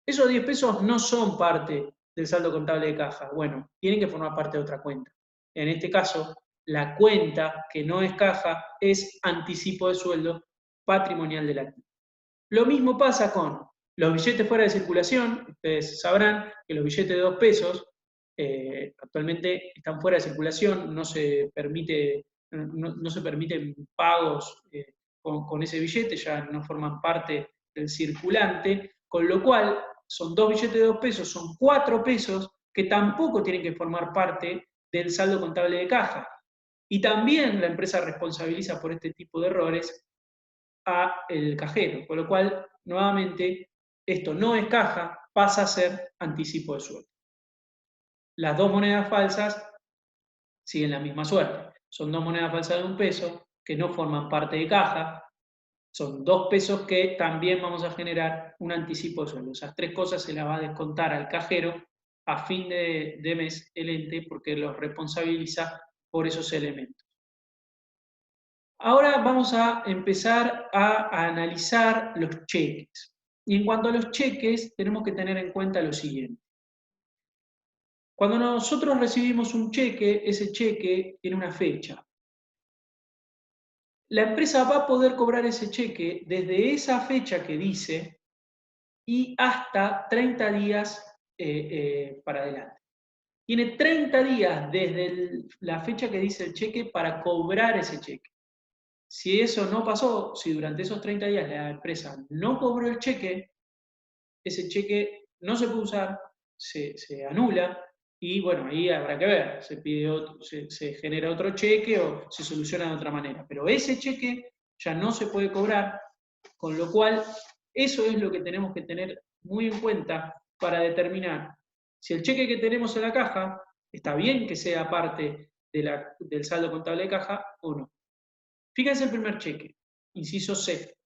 esos 10 pesos no son parte del saldo contable de caja. Bueno, tienen que formar parte de otra cuenta. En este caso, la cuenta que no es caja es anticipo de sueldo patrimonial del activo. Lo mismo pasa con los billetes fuera de circulación. Ustedes sabrán que los billetes de 2 pesos actualmente están fuera de circulación, no se permiten pagos con ese billete, ya no forman parte del circulante, con lo cual son 2 billetes de 2 pesos, son 4 pesos que tampoco tienen que formar parte del saldo contable de caja. Y también la empresa responsabiliza por este tipo de errores al cajero, con lo cual, nuevamente, esto no es caja, pasa a ser anticipo de sueldo. Las 2 monedas falsas siguen la misma suerte. Son 2 monedas falsas de 1 peso que no forman parte de caja. Son 2 pesos que también vamos a generar un anticipo de sueldo. Esas 3 cosas se las va a descontar al cajero a fin de mes el ente porque los responsabiliza por esos elementos. Ahora vamos a empezar a analizar los cheques. Y en cuanto a los cheques, tenemos que tener en cuenta lo siguiente. Cuando nosotros recibimos un cheque, ese cheque tiene una fecha. La empresa va a poder cobrar ese cheque desde esa fecha que dice y hasta 30 días para adelante. Tiene 30 días desde la fecha que dice el cheque para cobrar ese cheque. Si eso no pasó, si durante esos 30 días la empresa no cobró el cheque, ese cheque no se puede usar, se anula y bueno, ahí habrá que ver, se genera otro cheque o se soluciona de otra manera. Pero ese cheque ya no se puede cobrar, con lo cual eso es lo que tenemos que tener muy en cuenta para determinar si el cheque que tenemos en la caja está bien que sea parte del saldo contable de caja o no. Fíjense el primer cheque, inciso C.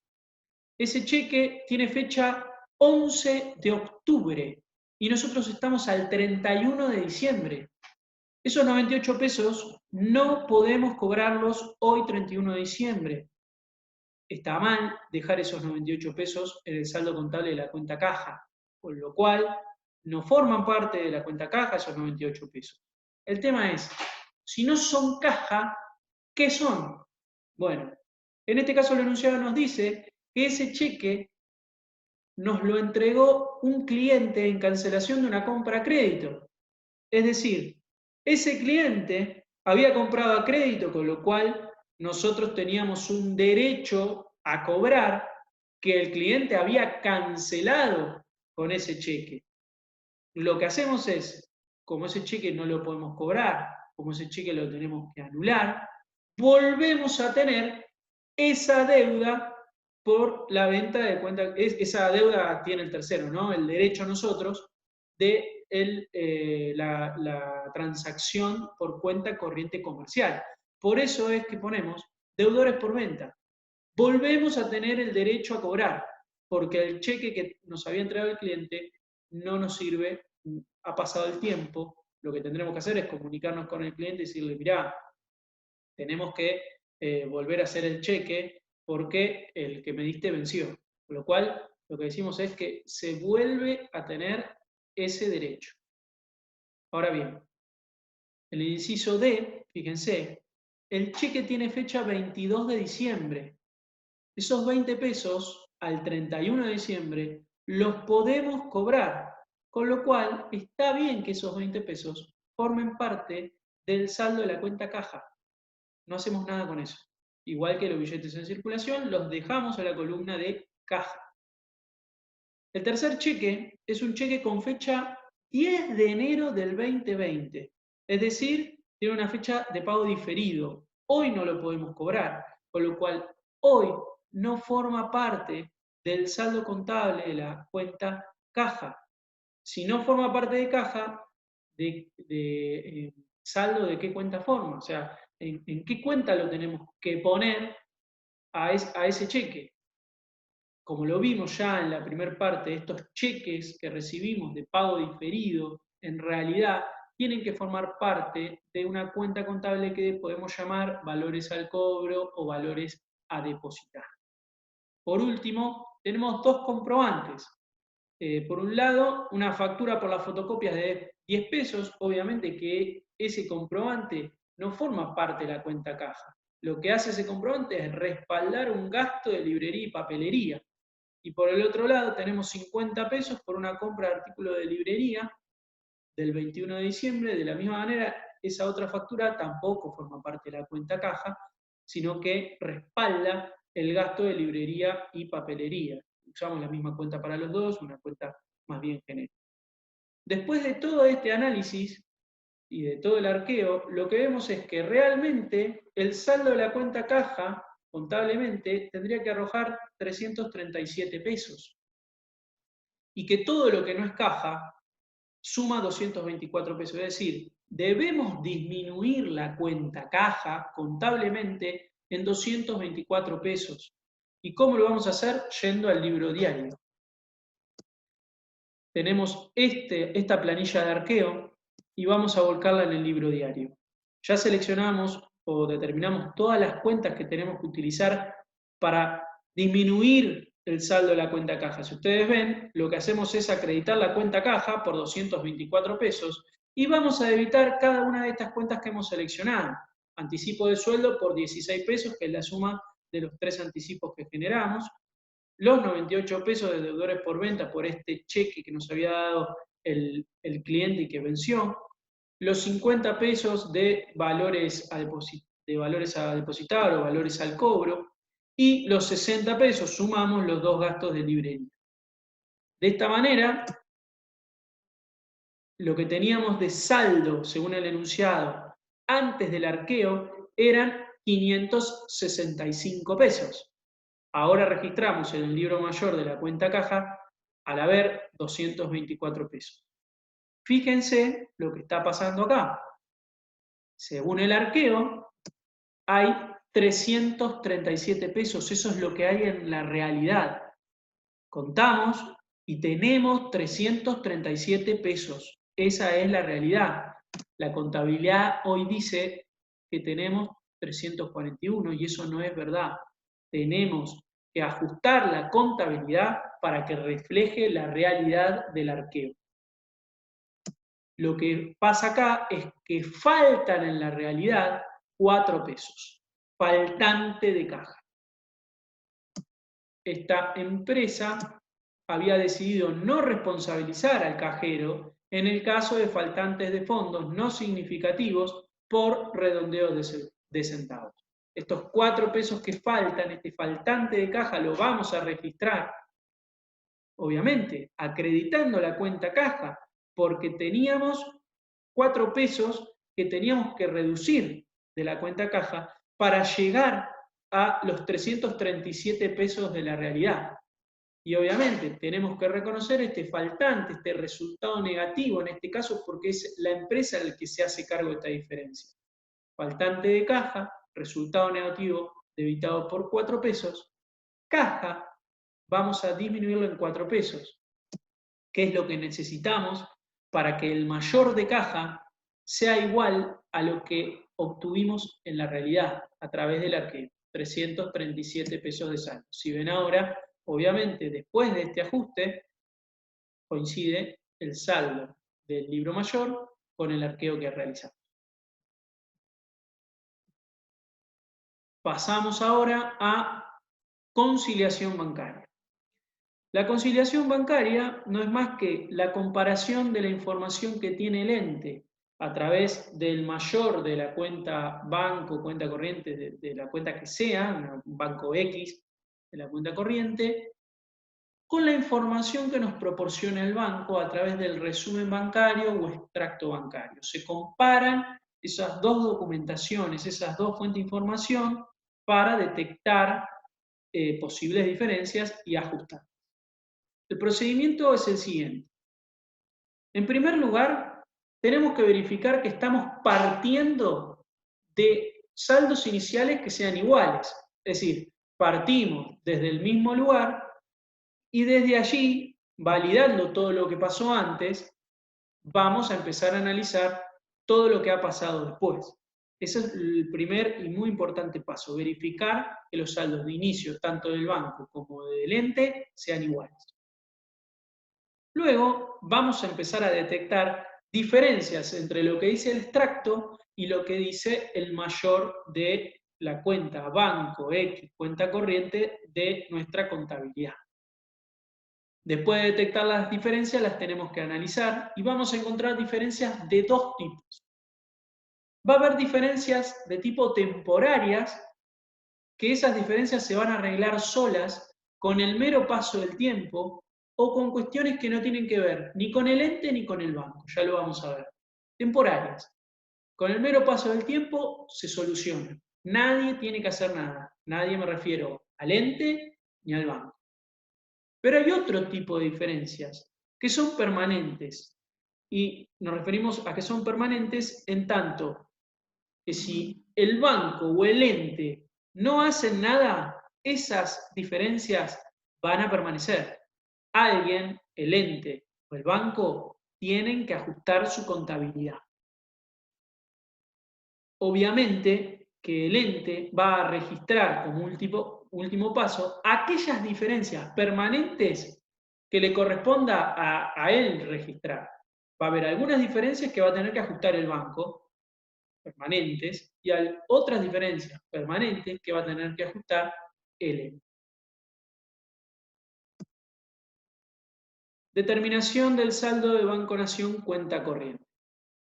Ese cheque tiene fecha 11 de octubre y nosotros estamos al 31 de diciembre. Esos 98 pesos no podemos cobrarlos hoy 31 de diciembre. Está mal dejar esos 98 pesos en el saldo contable de la cuenta caja, con lo cual no forman parte de la cuenta caja esos 98 pesos. El tema es, si no son caja, ¿qué son? Bueno, en este caso el enunciado nos dice que ese cheque nos lo entregó un cliente en cancelación de una compra a crédito. Es decir, ese cliente había comprado a crédito, con lo cual nosotros teníamos un derecho a cobrar que el cliente había cancelado con ese cheque. Lo que hacemos es, como ese cheque no lo podemos cobrar, como ese cheque lo tenemos que anular, volvemos a tener esa deuda por la venta de cuenta. Esa deuda tiene el tercero, ¿no? El derecho a nosotros de la transacción por cuenta corriente comercial. Por eso es que ponemos deudores por venta. Volvemos a tener el derecho a cobrar, porque el cheque que nos había entregado el cliente no nos sirve, ha pasado el tiempo, lo que tendremos que hacer es comunicarnos con el cliente y decirle, mirá, tenemos que volver a hacer el cheque porque el que me diste venció. Con lo cual, lo que decimos es que se vuelve a tener ese derecho. Ahora bien, en el inciso D, fíjense, el cheque tiene fecha 22 de diciembre. Esos 20 pesos al 31 de diciembre los podemos cobrar, con lo cual está bien que esos 20 pesos formen parte del saldo de la cuenta caja. No hacemos nada con eso. Igual que los billetes en circulación, los dejamos en la columna de caja. El tercer cheque es un cheque con fecha 10 de enero del 2020. Es decir, tiene una fecha de pago diferido. Hoy no lo podemos cobrar, con lo cual hoy no forma parte del saldo contable de la cuenta caja. Si no forma parte de caja, saldo de qué cuenta forma, o sea, en qué cuenta lo tenemos que poner a ese cheque. Como lo vimos ya en la primera parte, estos cheques que recibimos de pago diferido, en realidad tienen que formar parte de una cuenta contable que podemos llamar valores al cobro o valores a depositar. Por último, tenemos dos comprobantes. Por un lado, una factura por las fotocopias de 10 pesos, obviamente que ese comprobante no forma parte de la cuenta caja. Lo que hace ese comprobante es respaldar un gasto de librería y papelería. Y por el otro lado tenemos 50 pesos por una compra de artículo de librería del 21 de diciembre. De la misma manera, esa otra factura tampoco forma parte de la cuenta caja, sino que respalda el gasto de librería y papelería. Usamos la misma cuenta para los dos, una cuenta más bien genérica. Después de todo este análisis y de todo el arqueo, lo que vemos es que realmente el saldo de la cuenta caja, contablemente, tendría que arrojar 337 pesos. Y que todo lo que no es caja suma 224 pesos. Es decir, debemos disminuir la cuenta caja contablemente en 224 pesos. ¿Y cómo lo vamos a hacer? Yendo al libro diario. Tenemos esta planilla de arqueo y vamos a volcarla en el libro diario. Ya seleccionamos o determinamos todas las cuentas que tenemos que utilizar para disminuir el saldo de la cuenta caja. Si ustedes ven, lo que hacemos es acreditar la cuenta caja por 224 pesos y vamos a debitar cada una de estas cuentas que hemos seleccionado. Anticipo de sueldo por 16 pesos, que es la suma de los 3 anticipos que generamos. Los 98 pesos de deudores por venta por este cheque que nos había dado el cliente y que venció. Los 50 pesos de valores a depositar o valores al cobro. Y los 60 pesos sumamos los dos gastos de librería. De esta manera, lo que teníamos de saldo, según el enunciado, antes del arqueo, eran 565 pesos. Ahora registramos en el libro mayor de la cuenta caja, al haber 224 pesos. Fíjense lo que está pasando acá. Según el arqueo, hay 337 pesos. Eso es lo que hay en la realidad. Contamos y tenemos 337 pesos. Esa es la realidad. La contabilidad hoy dice que tenemos 341 y eso no es verdad. Tenemos que ajustar la contabilidad para que refleje la realidad del arqueo. Lo que pasa acá es que faltan en la realidad 4 pesos. Faltante de caja. Esta empresa había decidido no responsabilizar al cajero en el caso de faltantes de fondos no significativos por redondeo de centavos. Estos 4 pesos que faltan, este faltante de caja, lo vamos a registrar, obviamente, acreditando la cuenta caja, porque teníamos 4 pesos que teníamos que reducir de la cuenta caja para llegar a los 337 pesos de la realidad. Y obviamente tenemos que reconocer este faltante, este resultado negativo en este caso, porque es la empresa la que se hace cargo de esta diferencia. Faltante de caja, resultado negativo debitado por 4 pesos. Caja, vamos a disminuirlo en 4 pesos. ¿Qué es lo que necesitamos para que el mayor de caja sea igual a lo que obtuvimos en la realidad a través del arqueo? 337 pesos de saldo. Si ven ahora, obviamente, después de este ajuste, coincide el saldo del libro mayor con el arqueo que realizamos. Pasamos ahora a conciliación bancaria. La conciliación bancaria no es más que la comparación de la información que tiene el ente a través del mayor de la cuenta banco, cuenta corriente, de la cuenta que sea, un banco X de la cuenta corriente, con la información que nos proporciona el banco a través del resumen bancario o extracto bancario. Se comparan esas dos documentaciones, esas dos fuentes de información para detectar posibles diferencias y ajustar. El procedimiento es el siguiente. En primer lugar, tenemos que verificar que estamos partiendo de saldos iniciales que sean iguales. Es decir, partimos desde el mismo lugar y desde allí, validando todo lo que pasó antes, vamos a empezar a analizar todo lo que ha pasado después. Ese es el primer y muy importante paso, verificar que los saldos de inicio, tanto del banco como del ente, sean iguales. Luego vamos a empezar a detectar diferencias entre lo que dice el extracto y lo que dice el mayor de la cuenta banco X, cuenta corriente de nuestra contabilidad. Después de detectar las diferencias, las tenemos que analizar y vamos a encontrar diferencias de dos tipos. Va a haber diferencias de tipo temporarias, que esas diferencias se van a arreglar solas con el mero paso del tiempo o con cuestiones que no tienen que ver ni con el ente ni con el banco, ya lo vamos a ver. Temporarias. Con el mero paso del tiempo se soluciona. Nadie tiene que hacer nada. Nadie, me refiero al ente ni al banco. Pero hay otro tipo de diferencias que son permanentes. Y nos referimos a que son permanentes en tanto que si el banco o el ente no hacen nada, esas diferencias van a permanecer. Alguien, el ente o el banco, tienen que ajustar su contabilidad. Obviamente que el ente va a registrar como último paso aquellas diferencias permanentes que le corresponda a él registrar. Va a haber algunas diferencias que va a tener que ajustar el banco, permanentes, y hay otras diferencias permanentes que va a tener que ajustar el ente. Determinación del saldo de Banco Nación cuenta corriente.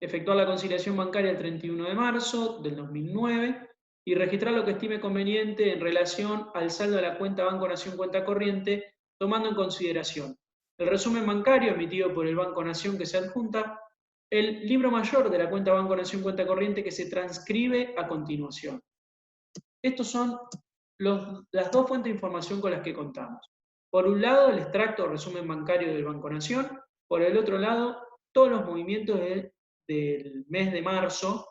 Efectuar la conciliación bancaria el 31 de marzo del 2009 y registrar lo que estime conveniente en relación al saldo de la cuenta Banco Nación cuenta corriente, tomando en consideración el resumen bancario emitido por el Banco Nación que se adjunta, el libro mayor de la cuenta Banco Nación Cuenta Corriente que se transcribe a continuación. Estos son las dos fuentes de información con las que contamos. Por un lado, el extracto o resumen bancario del Banco Nación. Por el otro lado, todos los movimientos del mes de marzo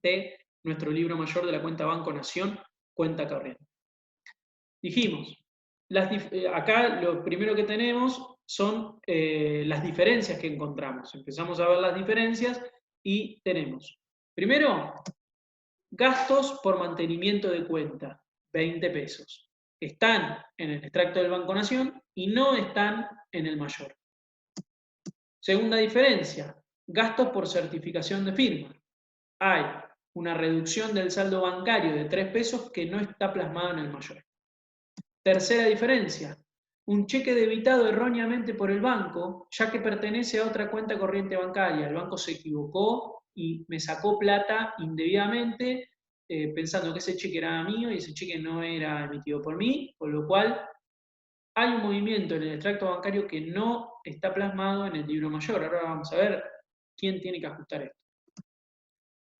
de nuestro libro mayor de la cuenta Banco Nación Cuenta Corriente. Dijimos, acá lo primero que tenemos son las diferencias que encontramos. Empezamos a ver las diferencias y tenemos, primero, gastos por mantenimiento de cuenta, 20 pesos. Están en el extracto del Banco Nación y no están en el mayor. Segunda diferencia, gastos por certificación de firma. Hay una reducción del saldo bancario de 3 pesos que no está plasmado en el mayor. Tercera diferencia, un cheque debitado erróneamente por el banco, ya que pertenece a otra cuenta corriente bancaria. El banco se equivocó y me sacó plata indebidamente, pensando que ese cheque era mío y ese cheque no era emitido por mí, con lo cual hay un movimiento en el extracto bancario que no está plasmado en el libro mayor. Ahora vamos a ver quién tiene que ajustar esto.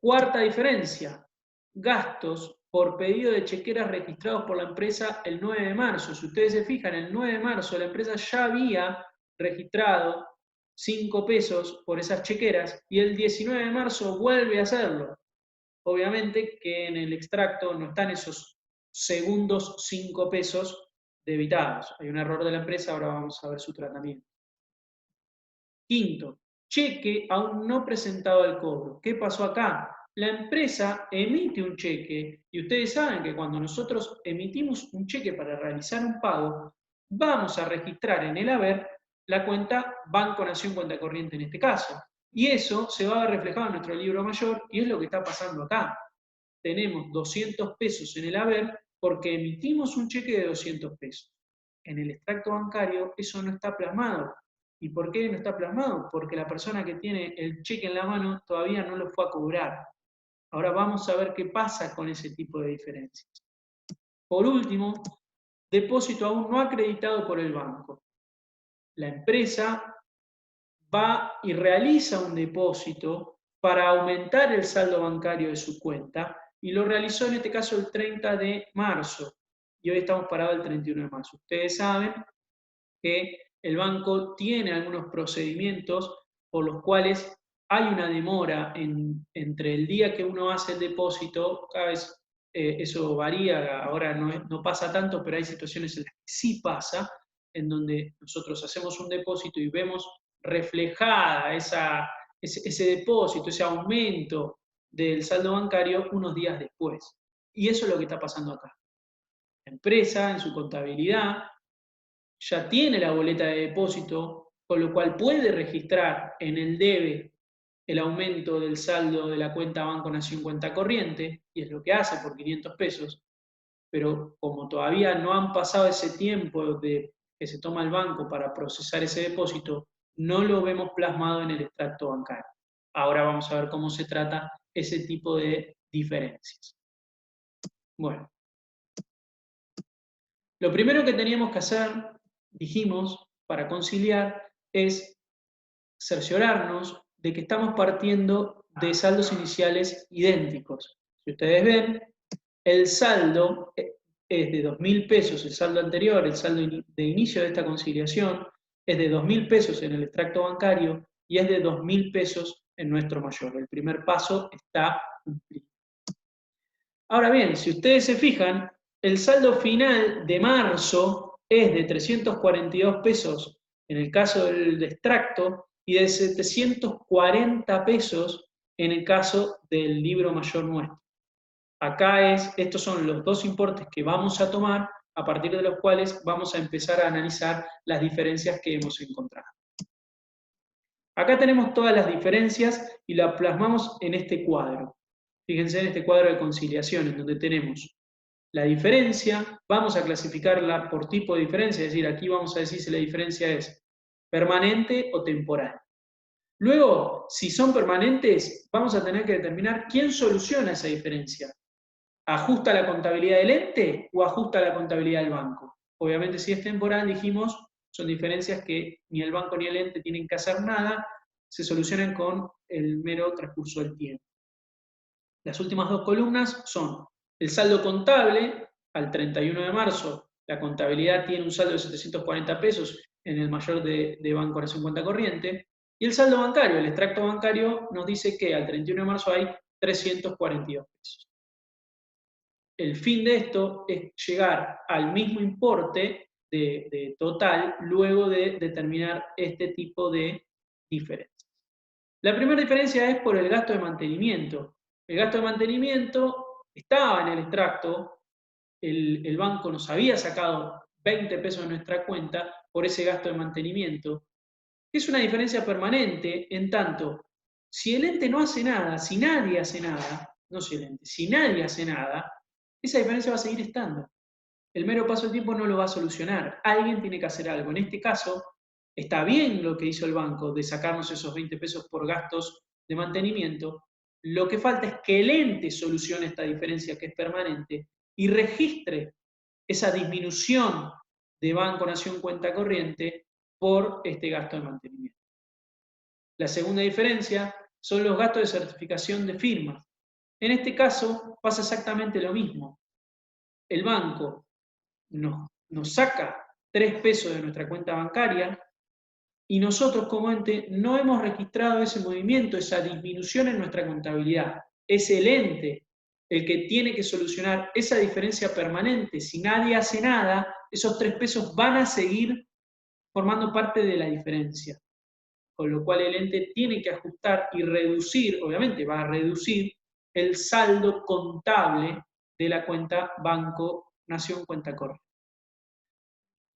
Cuarta diferencia, gastos por pedido de chequeras registrados por la empresa el 9 de marzo. Si ustedes se fijan, el 9 de marzo la empresa ya había registrado 5 pesos por esas chequeras y el 19 de marzo vuelve a hacerlo. Obviamente que en el extracto no están esos segundos 5 pesos debitados. Hay un error de la empresa, ahora vamos a ver su tratamiento. Quinto, cheque aún no presentado al cobro. ¿Qué pasó acá? La empresa emite un cheque y ustedes saben que cuando nosotros emitimos un cheque para realizar un pago, vamos a registrar en el haber la cuenta Banco Nación Cuenta Corriente en este caso. Y eso se va a ver reflejado en nuestro libro mayor y es lo que está pasando acá. Tenemos 200 pesos en el haber porque emitimos un cheque de 200 pesos. En el extracto bancario eso no está plasmado. ¿Y por qué no está plasmado? Porque la persona que tiene el cheque en la mano todavía no lo fue a cobrar. Ahora vamos a ver qué pasa con ese tipo de diferencias. Por último, depósito aún no acreditado por el banco. La empresa va y realiza un depósito para aumentar el saldo bancario de su cuenta y lo realizó en este caso el 30 de marzo y hoy estamos parados el 31 de marzo. Ustedes saben que el banco tiene algunos procedimientos por los cuales hay una demora entre el día que uno hace el depósito, cada vez eso varía, ahora no pasa tanto, pero hay situaciones en las que sí pasa, en donde nosotros hacemos un depósito y vemos reflejada ese depósito, ese aumento del saldo bancario unos días después. Y eso es lo que está pasando acá. La empresa, en su contabilidad, ya tiene la boleta de depósito, con lo cual puede registrar en el debe el aumento del saldo de la cuenta Banco Nación Cuenta Corriente, y es lo que hace por 500 pesos, pero como todavía no han pasado ese tiempo que se toma el banco para procesar ese depósito, no lo vemos plasmado en el extracto bancario. Ahora vamos a ver cómo se trata ese tipo de diferencias. Bueno, lo primero que teníamos que hacer, dijimos, para conciliar, es cerciorarnos de que estamos partiendo de saldos iniciales idénticos. Si ustedes ven, el saldo es de 2.000 pesos, el saldo anterior, el saldo de inicio de esta conciliación, es de 2.000 pesos en el extracto bancario y es de 2.000 pesos en nuestro mayor. El primer paso está cumplido. Ahora bien, si ustedes se fijan, el saldo final de marzo es de 342 pesos en el caso del extracto y de 740 pesos en el caso del libro mayor nuestro. Acá estos son los dos importes que vamos a tomar, a partir de los cuales vamos a empezar a analizar las diferencias que hemos encontrado. Acá tenemos todas las diferencias y las plasmamos en este cuadro. Fíjense en este cuadro de conciliación, en donde tenemos la diferencia, vamos a clasificarla por tipo de diferencia, es decir, aquí vamos a decir si la diferencia es permanente o temporal. Luego, si son permanentes, vamos a tener que determinar quién soluciona esa diferencia. ¿Ajusta la contabilidad del ente o ajusta la contabilidad del banco? Obviamente, si es temporal, dijimos, son diferencias que ni el banco ni el ente tienen que hacer nada, se solucionan con el mero transcurso del tiempo. Las últimas dos columnas son el saldo contable al 31 de marzo. La contabilidad tiene un saldo de 740 pesos en el mayor de Banco Nación Cuenta Corriente. Y el saldo bancario, el extracto bancario, nos dice que al 31 de marzo hay 342 pesos. El fin de esto es llegar al mismo importe de total luego de determinar este tipo de diferencias. La primera diferencia es por el gasto de mantenimiento. El gasto de mantenimiento estaba en el extracto, el banco nos había sacado 20 pesos de nuestra cuenta por ese gasto de mantenimiento. Es una diferencia permanente en tanto, si el ente no hace nada, si nadie hace nada, no si el ente, si nadie hace nada, esa diferencia va a seguir estando. El mero paso del tiempo no lo va a solucionar. Alguien tiene que hacer algo. En este caso, está bien lo que hizo el banco de sacarnos esos 20 pesos por gastos de mantenimiento. Lo que falta es que el ente solucione esta diferencia que es permanente y registre esa disminución de Banco Nación Cuenta Corriente por este gasto de mantenimiento. La segunda diferencia son los gastos de certificación de firmas. En este caso pasa exactamente lo mismo. El banco nos saca 3 pesos de nuestra cuenta bancaria y nosotros como ente no hemos registrado ese movimiento, esa disminución en nuestra contabilidad. Es el ente el que tiene que solucionar esa diferencia permanente. Si nadie hace nada, esos 3 pesos van a seguir formando parte de la diferencia. Con lo cual el ente tiene que ajustar y reducir, obviamente va a reducir el saldo contable de la cuenta Banco Nación Cuenta Corriente.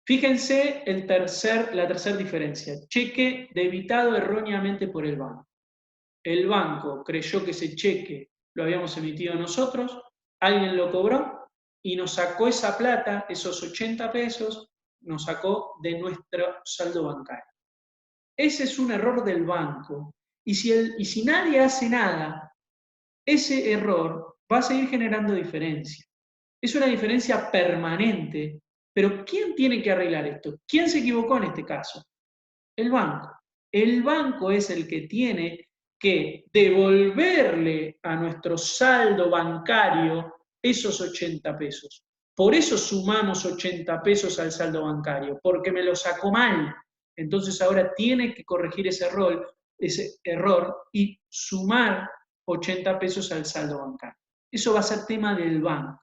Fíjense la tercera diferencia, cheque debitado erróneamente por el banco. El banco creyó que ese cheque lo habíamos emitido nosotros, alguien lo cobró y nos sacó esa plata, esos 80 pesos, nos sacó de nuestro saldo bancario. Ese es un error del banco. Y si nadie hace nada, ese error va a seguir generando diferencia. Es una diferencia permanente. Pero ¿quién tiene que arreglar esto? ¿Quién se equivocó en este caso? El banco. El banco es el que tiene que devolverle a nuestro saldo bancario esos 80 pesos. Por eso sumamos 80 pesos al saldo bancario, porque me lo sacó mal. Entonces ahora tiene que corregir ese error y sumar 80 pesos al saldo bancario. Eso va a ser tema del banco.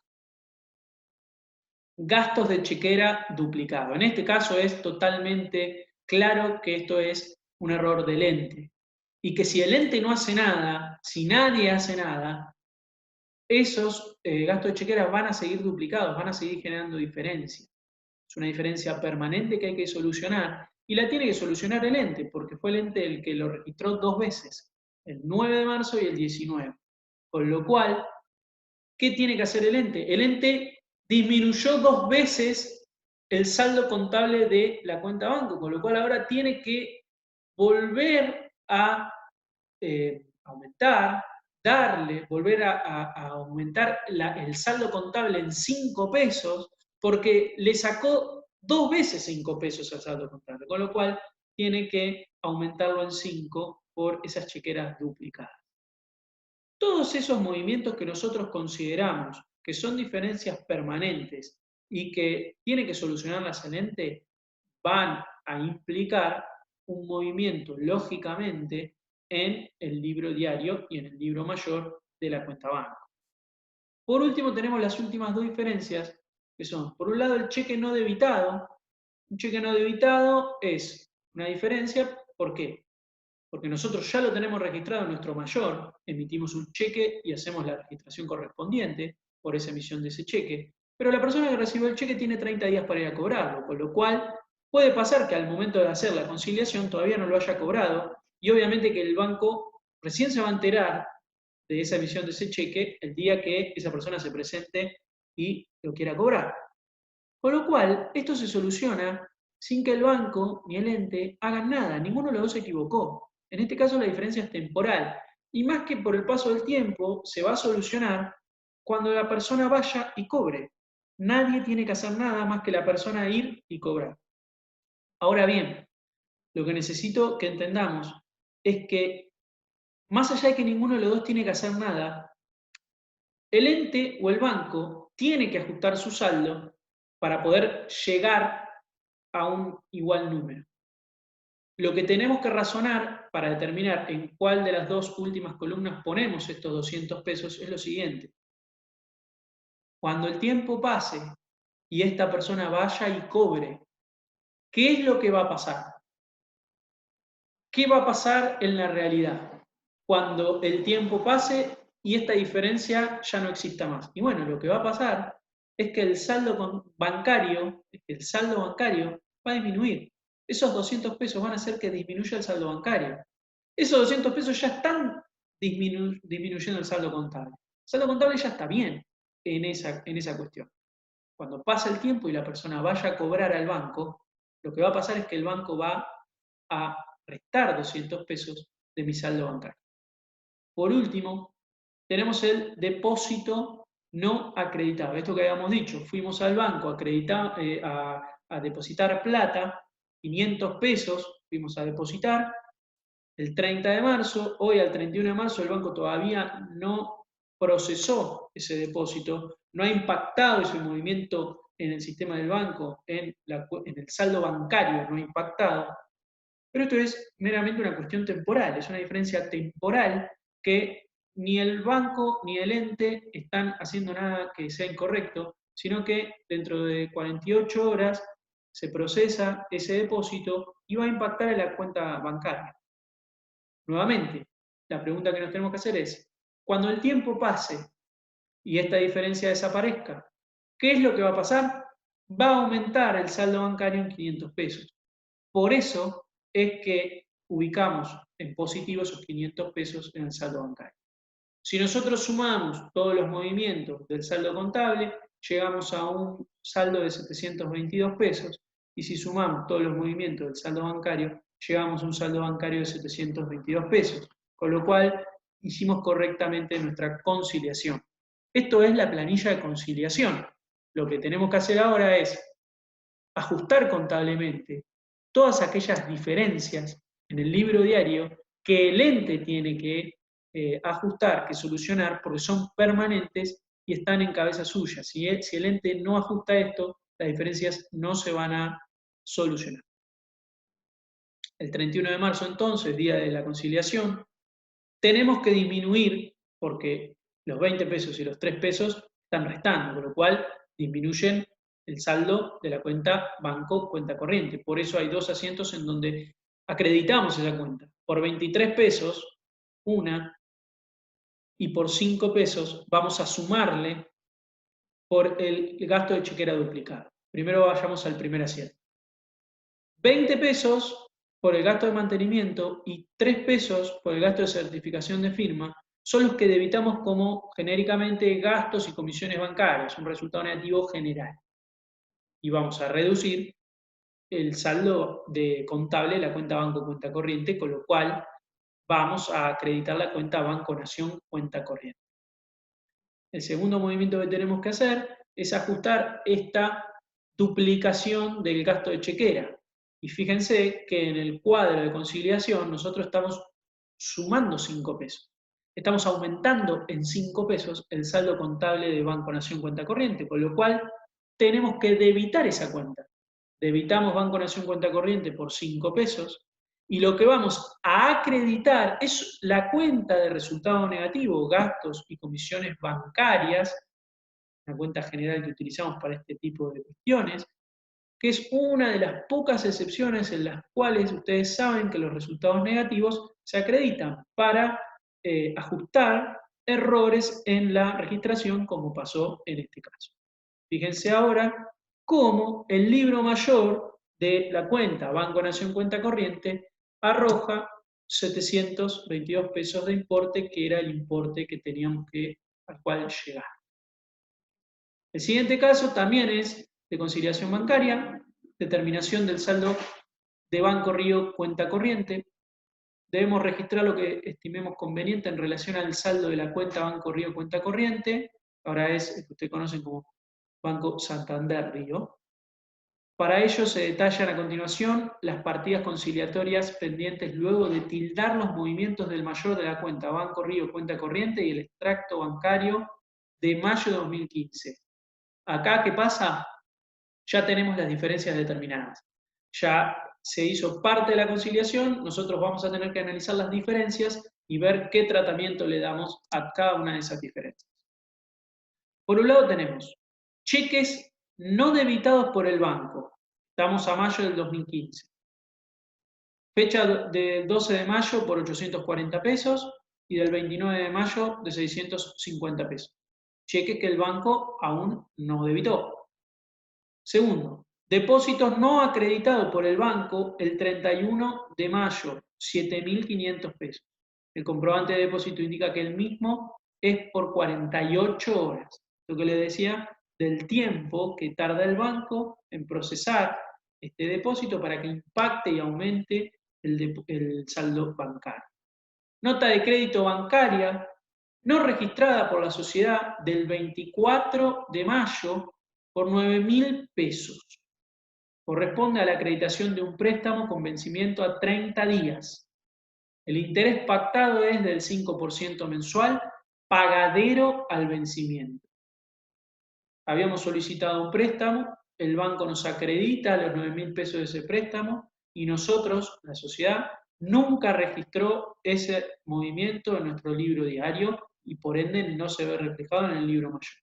Gastos de chequera duplicado. En este caso es totalmente claro que esto es un error del ente. Y que si el ente no hace nada, si nadie hace nada, esos gastos de chequera van a seguir duplicados, van a seguir generando diferencia. Es una diferencia permanente que hay que solucionar y la tiene que solucionar el ente, porque fue el ente el que lo registró 2 veces, el 9 de marzo y el 19. Con lo cual, ¿qué tiene que hacer el ente? El ente disminuyó 2 veces el saldo contable de la cuenta banco, con lo cual ahora tiene que volver a aumentar, volver a aumentar el saldo contable en 5 pesos, porque le sacó 2 veces 5 pesos al saldo contable, con lo cual tiene que aumentarlo en 5 por esas chequeras duplicadas. Todos esos movimientos que nosotros consideramos que son diferencias permanentes y que tiene que solucionarlas el ente, van a implicar un movimiento, lógicamente, en el libro diario y en el libro mayor de la cuenta banco. Por último, tenemos las últimas dos diferencias, que son, por un lado, el cheque no debitado. Un cheque no debitado es una diferencia, ¿por qué? Porque nosotros ya lo tenemos registrado en nuestro mayor, emitimos un cheque y hacemos la registración correspondiente por esa emisión de ese cheque, pero la persona que recibió el cheque tiene 30 días para ir a cobrarlo, con lo cual puede pasar que al momento de hacer la conciliación todavía no lo haya cobrado y obviamente que el banco recién se va a enterar de esa emisión de ese cheque el día que esa persona se presente y lo quiera cobrar. Con lo cual, esto se soluciona sin que el banco ni el ente hagan nada, ninguno de los dos se equivocó. En este caso la diferencia es temporal y más que por el paso del tiempo se va a solucionar cuando la persona vaya y cobre. Nadie tiene que hacer nada más que la persona ir y cobrar. Ahora bien, lo que necesito que entendamos es que, más allá de que ninguno de los dos tiene que hacer nada, el ente o el banco tiene que ajustar su saldo para poder llegar a un igual número. Lo que tenemos que razonar para determinar en cuál de las dos últimas columnas ponemos estos 200 pesos es lo siguiente. Cuando el tiempo pase y esta persona vaya y cobre, ¿qué es lo que va a pasar? ¿Qué va a pasar en la realidad cuando el tiempo pase y esta diferencia ya no exista más? Y bueno, lo que va a pasar es que el saldo bancario va a disminuir. Esos 200 pesos van a hacer que disminuya el saldo bancario. Esos 200 pesos ya están disminuyendo el saldo contable. El saldo contable ya está bien en esa cuestión. Cuando pasa el tiempo y la persona vaya a cobrar al banco, lo que va a pasar es que el banco va a restar 200 pesos de mi saldo bancario. Por último, tenemos el depósito no acreditado. Esto que habíamos dicho, fuimos al banco a depositar plata, 500 pesos, fuimos a depositar el 30 de marzo, hoy al 31 de marzo el banco todavía no procesó ese depósito, no ha impactado ese movimiento en el sistema del banco, en el saldo bancario no ha impactado, pero esto es meramente una cuestión temporal, es una diferencia temporal que ni el banco ni el ente están haciendo nada que sea incorrecto, sino que dentro de 48 horas se procesa ese depósito y va a impactar en la cuenta bancaria. Nuevamente, la pregunta que nos tenemos que hacer es, cuando el tiempo pase y esta diferencia desaparezca, ¿qué es lo que va a pasar? Va a aumentar el saldo bancario en 500 pesos. Por eso es que ubicamos en positivo esos 500 pesos en el saldo bancario. Si nosotros sumamos todos los movimientos del saldo contable, llegamos a un saldo de 722 pesos, y si sumamos todos los movimientos del saldo bancario, llegamos a un saldo bancario de 722 pesos, con lo cual hicimos correctamente nuestra conciliación. Esto es la planilla de conciliación. Lo que tenemos que hacer ahora es ajustar contablemente todas aquellas diferencias en el libro diario que el ente tiene que ajustar, que solucionar, porque son permanentes y están en cabeza suya. Si el ente no ajusta esto, las diferencias no se van a solucionar. El 31 de marzo, entonces, día de la conciliación, tenemos que disminuir, porque los 20 pesos y los 3 pesos están restando, con lo cual disminuyen el saldo de la cuenta banco, cuenta corriente. Por eso hay dos asientos en donde acreditamos esa cuenta. Por 23 pesos, una, y por 5 pesos vamos a sumarle por el gasto de chequera duplicado. Primero vayamos al primer asiento. 20 pesos por el gasto de mantenimiento y 3 pesos por el gasto de certificación de firma son los que debitamos como genéricamente gastos y comisiones bancarias, un resultado negativo general. Y vamos a reducir el saldo de contable de la cuenta banco cuenta corriente, con lo cual vamos a acreditar la cuenta Banco Nación cuenta corriente. El segundo movimiento que tenemos que hacer es ajustar esta duplicación del gasto de chequera. Y fíjense que en el cuadro de conciliación nosotros estamos sumando 5 pesos. Estamos aumentando en 5 pesos el saldo contable de Banco Nación cuenta corriente, con lo cual tenemos que debitar esa cuenta. Debitamos Banco Nación cuenta corriente por 5 pesos y lo que vamos a acreditar es la cuenta de resultado negativo, gastos y comisiones bancarias, una cuenta general que utilizamos para este tipo de cuestiones, que es una de las pocas excepciones en las cuales ustedes saben que los resultados negativos se acreditan para ajustar errores en la registración, como pasó en este caso. Fíjense ahora cómo el libro mayor de la cuenta Banco Nación Cuenta Corriente arroja 722 pesos de importe, que era el importe que teníamos al cual llegar. El siguiente caso también es de conciliación bancaria, determinación del saldo de Banco Río Cuenta Corriente. Debemos registrar lo que estimemos conveniente en relación al saldo de la cuenta Banco Río Cuenta Corriente. Ahora es el que ustedes conocen como Banco Santander Río. Para ello se detallan a continuación las partidas conciliatorias pendientes luego de tildar los movimientos del mayor de la cuenta Banco Río cuenta corriente y el extracto bancario de mayo de 2015. Acá, ¿qué pasa? Ya tenemos las diferencias determinadas. Ya se hizo parte de la conciliación, nosotros vamos a tener que analizar las diferencias y ver qué tratamiento le damos a cada una de esas diferencias. Por un lado tenemos cheques no debitados por el banco. Estamos a mayo del 2015. Fecha del 12 de mayo por 840 pesos y del 29 de mayo de 650 pesos. Cheques que el banco aún no debitó. Segundo, depósitos no acreditados por el banco el 31 de mayo, 7.500 pesos. El comprobante de depósito indica que el mismo es por 48 horas. Lo que le decía del tiempo que tarda el banco en procesar este depósito para que impacte y aumente el saldo bancario. Nota de crédito bancaria no registrada por la sociedad del 24 de mayo por 9.000 pesos. Corresponde a la acreditación de un préstamo con vencimiento a 30 días. El interés pactado es del 5% mensual, pagadero al vencimiento. Habíamos solicitado un préstamo, el banco nos acredita los 9.000 pesos de ese préstamo y nosotros, la sociedad, nunca registró ese movimiento en nuestro libro diario y por ende no se ve reflejado en el libro mayor.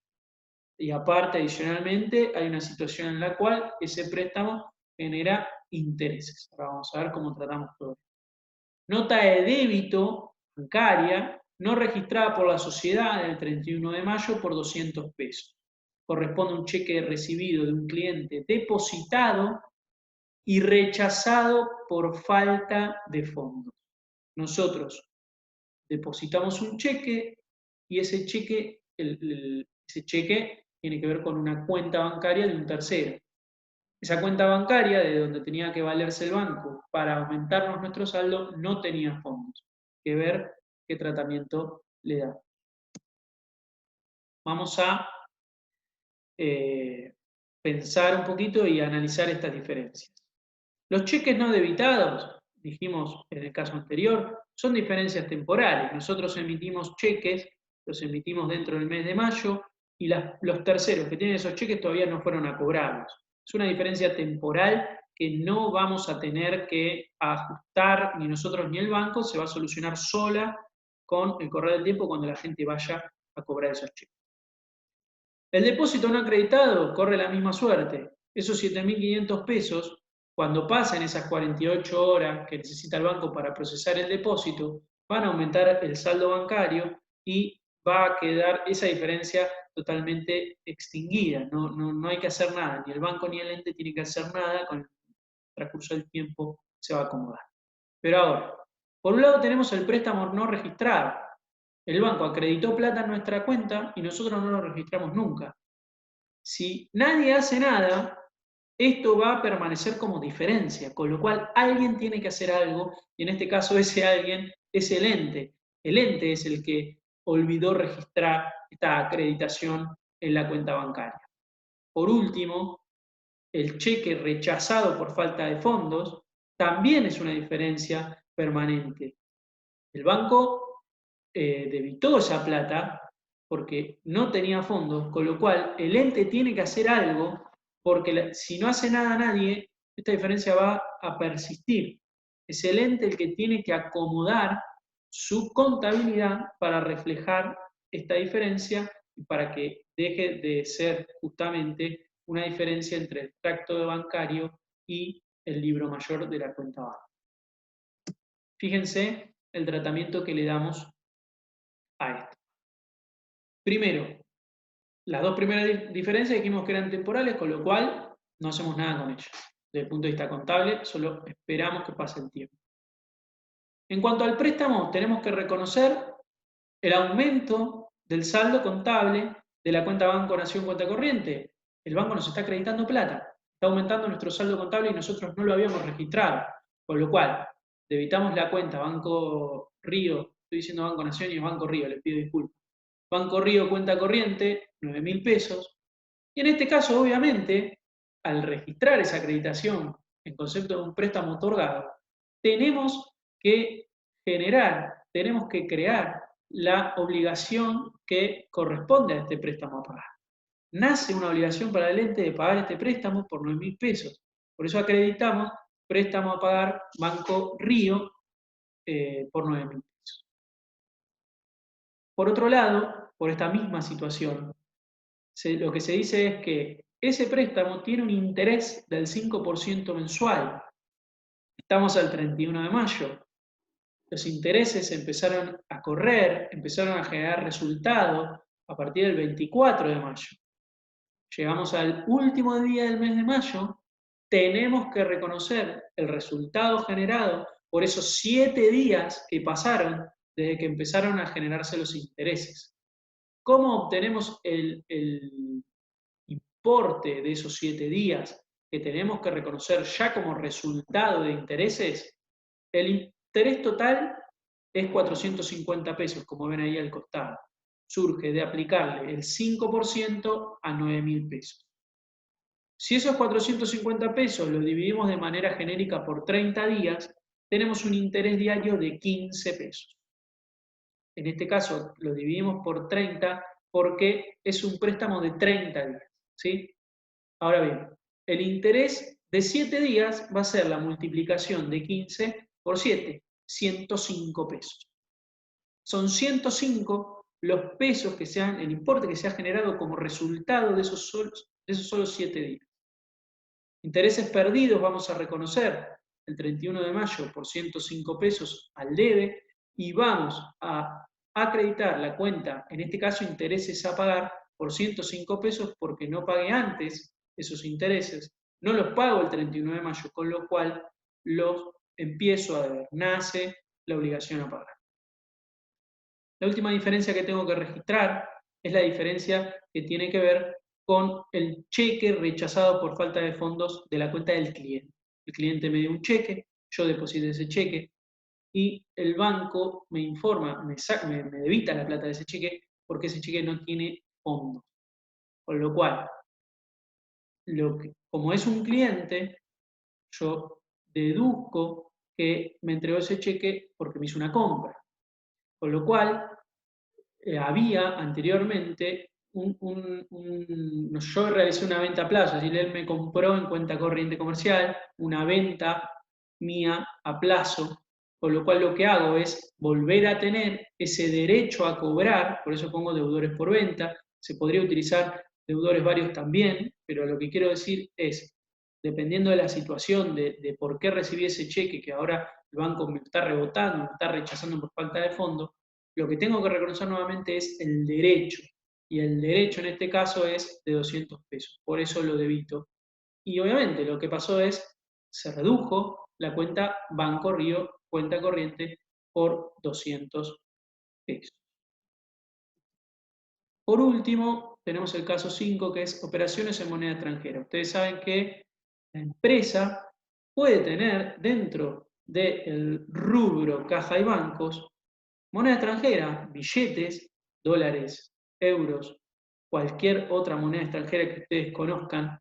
Y aparte, adicionalmente, hay una situación en la cual ese préstamo genera intereses. Ahora vamos a ver cómo tratamos todo esto. Nota de débito bancaria no registrada por la sociedad el 31 de mayo por 200 pesos. Corresponde a un cheque recibido de un cliente depositado y rechazado por falta de fondos. Nosotros depositamos un cheque y ese cheque, ese cheque tiene que ver con una cuenta bancaria de un tercero. Esa cuenta bancaria, de donde tenía que valerse el banco para aumentarnos nuestro saldo, no tenía fondos. Hay que ver qué tratamiento le da. Vamos a pensar un poquito y analizar estas diferencias. Los cheques no debitados, dijimos en el caso anterior, son diferencias temporales. Nosotros emitimos cheques, los emitimos dentro del mes de mayo, y los terceros que tienen esos cheques todavía no fueron a cobrarlos. Es una diferencia temporal que no vamos a tener que ajustar ni nosotros ni el banco, se va a solucionar sola con el correr del tiempo cuando la gente vaya a cobrar esos cheques. El depósito no acreditado corre la misma suerte. Esos 7.500 pesos, cuando pasen esas 48 horas que necesita el banco para procesar el depósito, van a aumentar el saldo bancario y va a quedar esa diferencia totalmente extinguida. No hay que hacer nada, ni el banco ni el ente tienen que hacer nada, con el transcurso del tiempo se va a acomodar. Pero ahora, por un lado tenemos el préstamo no registrado. El banco acreditó plata en nuestra cuenta y nosotros no lo registramos nunca. Si nadie hace nada, esto va a permanecer como diferencia, con lo cual alguien tiene que hacer algo, y en este caso ese alguien es el ente. El ente es el que olvidó registrar esta acreditación en la cuenta bancaria. Por último, el cheque rechazado por falta de fondos también es una diferencia permanente. El banco debitó esa plata porque no tenía fondos, con lo cual el ente tiene que hacer algo, porque si no hace nada nadie, esta diferencia va a persistir. Es el ente el que tiene que acomodar su contabilidad para reflejar esta diferencia y para que deje de ser justamente una diferencia entre el extracto bancario y el libro mayor de la cuenta bancaria. Fíjense el tratamiento que le damos a esto. Primero, las dos primeras diferencias dijimos que eran temporales, con lo cual no hacemos nada con ellas. Desde el punto de vista contable, solo esperamos que pase el tiempo. En cuanto al préstamo, tenemos que reconocer el aumento del saldo contable de la cuenta Banco Nación Cuenta Corriente. El banco nos está acreditando plata, está aumentando nuestro saldo contable y nosotros no lo habíamos registrado. Con lo cual, debitamos la cuenta Banco Río, estoy diciendo Banco Nación y es Banco Río, les pido disculpas. Banco Río cuenta corriente, 9.000 pesos. Y en este caso, obviamente, al registrar esa acreditación en concepto de un préstamo otorgado, tenemos que tenemos que crear la obligación que corresponde a este préstamo a pagar. Nace una obligación para el ente de pagar este préstamo por 9.000 pesos. Por eso acreditamos préstamo a pagar Banco Río por 9.000 pesos. Por otro lado, por esta misma situación, lo que se dice es que ese préstamo tiene un interés del 5% mensual. Estamos al 31 de mayo. Los intereses empezaron a correr, empezaron a generar resultados a partir del 24 de mayo. Llegamos al último día del mes de mayo, tenemos que reconocer el resultado generado por esos 7 días que pasaron desde que empezaron a generarse los intereses. ¿Cómo obtenemos el importe de esos 7 días que tenemos que reconocer ya como resultado de intereses? El interés total es 450 pesos, como ven ahí al costado. Surge de aplicarle el 5% a 9.000 pesos. Si esos 450 pesos los dividimos de manera genérica por 30 días, tenemos un interés diario de 15 pesos. En este caso lo dividimos por 30 porque es un préstamo de 30 días. ¿Sí? Ahora bien, el interés de 7 días va a ser la multiplicación de 15 por 7, 105 pesos. Son 105 los pesos que el importe que se ha generado como resultado de esos solos 7 días. Intereses perdidos vamos a reconocer el 31 de mayo por 105 pesos al debe y vamos a acreditar la cuenta, en este caso intereses a pagar, por 105 pesos porque no pagué antes esos intereses, no los pago el 31 de mayo, con lo cual los empiezo a deber. Nace la obligación a pagar. La última diferencia que tengo que registrar es la diferencia que tiene que ver con el cheque rechazado por falta de fondos de la cuenta del cliente. El cliente me dio un cheque, yo deposité ese cheque y el banco me informa, me debita la plata de ese cheque porque ese cheque no tiene fondos. Con lo cual, como es un cliente, yo deduzco que me entregó ese cheque porque me hizo una compra. Con lo cual, había anteriormente yo realicé una venta a plazo, es decir, él me compró en cuenta corriente comercial una venta mía a plazo, con lo cual lo que hago es volver a tener ese derecho a cobrar, por eso pongo deudores por venta, se podría utilizar deudores varios también, pero lo que quiero decir es, dependiendo de la situación, de por qué recibí ese cheque, que ahora el banco me está rebotando, me está rechazando por falta de fondo, lo que tengo que reconocer nuevamente es el derecho. Y el derecho en este caso es de 200 pesos. Por eso lo debito. Y obviamente lo que pasó es, se redujo la cuenta Banco Río, cuenta corriente, por 200 pesos. Por último, tenemos el caso 5, que es operaciones en moneda extranjera. Ustedes saben que la empresa puede tener dentro del rubro caja y bancos moneda extranjera, billetes, dólares, euros, cualquier otra moneda extranjera que ustedes conozcan,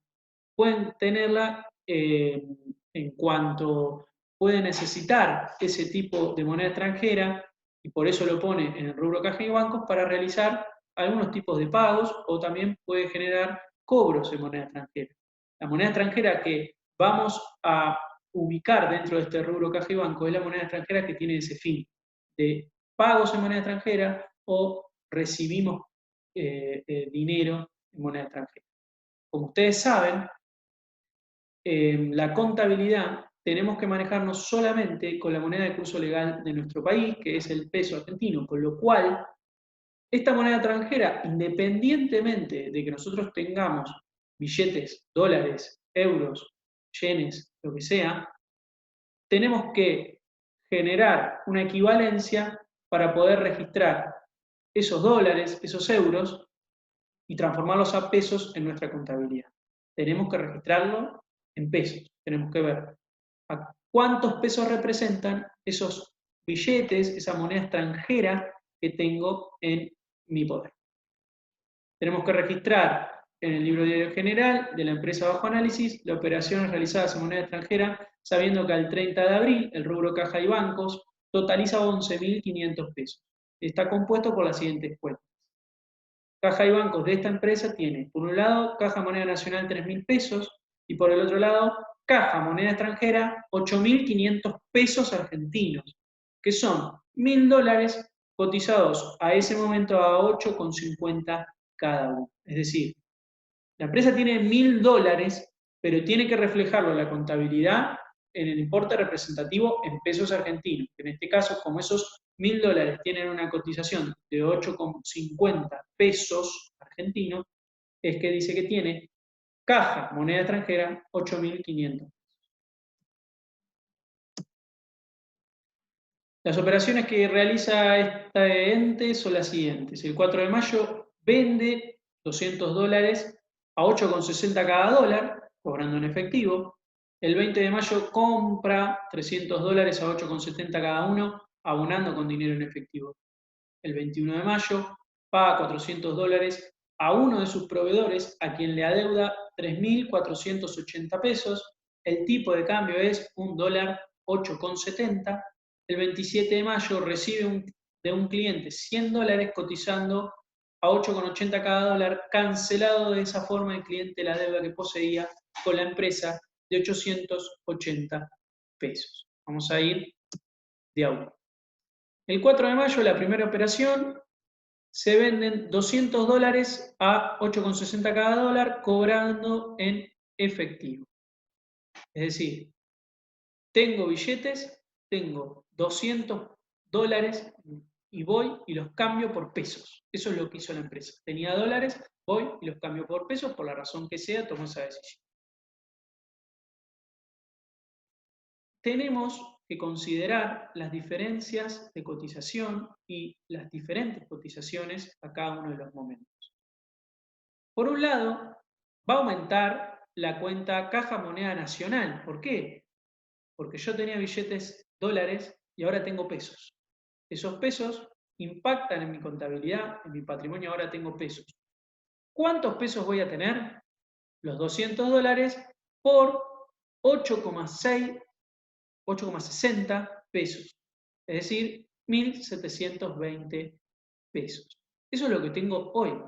pueden tenerla en cuanto puede necesitar ese tipo de moneda extranjera y por eso lo pone en el rubro caja y bancos para realizar algunos tipos de pagos o también puede generar cobros en moneda extranjera. La moneda extranjera que vamos a ubicar dentro de este rubro caja y banco es la moneda extranjera que tiene ese fin de pagos en moneda extranjera o recibimos dinero en moneda extranjera. Como ustedes saben, la contabilidad tenemos que manejarnos solamente con la moneda de curso legal de nuestro país, que es el peso argentino, con lo cual esta moneda extranjera, independientemente de que nosotros tengamos billetes, dólares, euros, yenes, lo que sea, tenemos que generar una equivalencia para poder registrar esos dólares, esos euros, y transformarlos a pesos en nuestra contabilidad. Tenemos que registrarlo en pesos. Tenemos que ver a cuántos pesos representan esos billetes, esa moneda extranjera que tengo en mi poder. Tenemos que registrar en el libro diario general de la empresa bajo análisis, las operaciones realizadas en moneda extranjera, sabiendo que al 30 de abril el rubro caja y bancos totaliza 11.500 pesos. Está compuesto por las siguientes cuentas. Caja y bancos de esta empresa tiene, por un lado, caja moneda nacional 3.000 pesos y por el otro lado, caja moneda extranjera 8.500 pesos argentinos, que son $1.000 cotizados a ese momento a 8,50 cada uno. Es decir, la empresa tiene $1.000, pero tiene que reflejarlo en la contabilidad en el importe representativo en pesos argentinos. En este caso, como esos $1.000 tienen una cotización de 8,50 pesos argentinos, es que dice que tiene caja, moneda extranjera, 8.500. Las operaciones que realiza este ente son las siguientes. El 4 de mayo vende $200 a 8,60 cada dólar, cobrando en efectivo. El 20 de mayo compra $300 a 8,70 cada uno, abonando con dinero en efectivo. El 21 de mayo paga $400 a uno de sus proveedores, a quien le adeuda 3.480 pesos. El tipo de cambio es $1.08,70. El 27 de mayo recibe de un cliente $100 cotizando a 8,80 cada dólar, cancelado de esa forma el cliente la deuda que poseía con la empresa de 880 pesos. Vamos a ir de a uno. El 4 de mayo, la primera operación, se venden $200 a 8,60 cada dólar, cobrando en efectivo. Es decir, tengo billetes, tengo $200 y voy y los cambio por pesos. Eso es lo que hizo la empresa. Tenía dólares, voy y los cambio por pesos, por la razón que sea, tomo esa decisión. Tenemos que considerar las diferencias de cotización y las diferentes cotizaciones a cada uno de los momentos. Por un lado, va a aumentar la cuenta caja moneda nacional. ¿Por qué? Porque yo tenía billetes dólares y ahora tengo pesos. Esos pesos impactan en mi contabilidad, en mi patrimonio, ahora tengo pesos. ¿Cuántos pesos voy a tener? Los $200 por 8,60 pesos. Es decir, 1.720 pesos. Eso es lo que tengo hoy.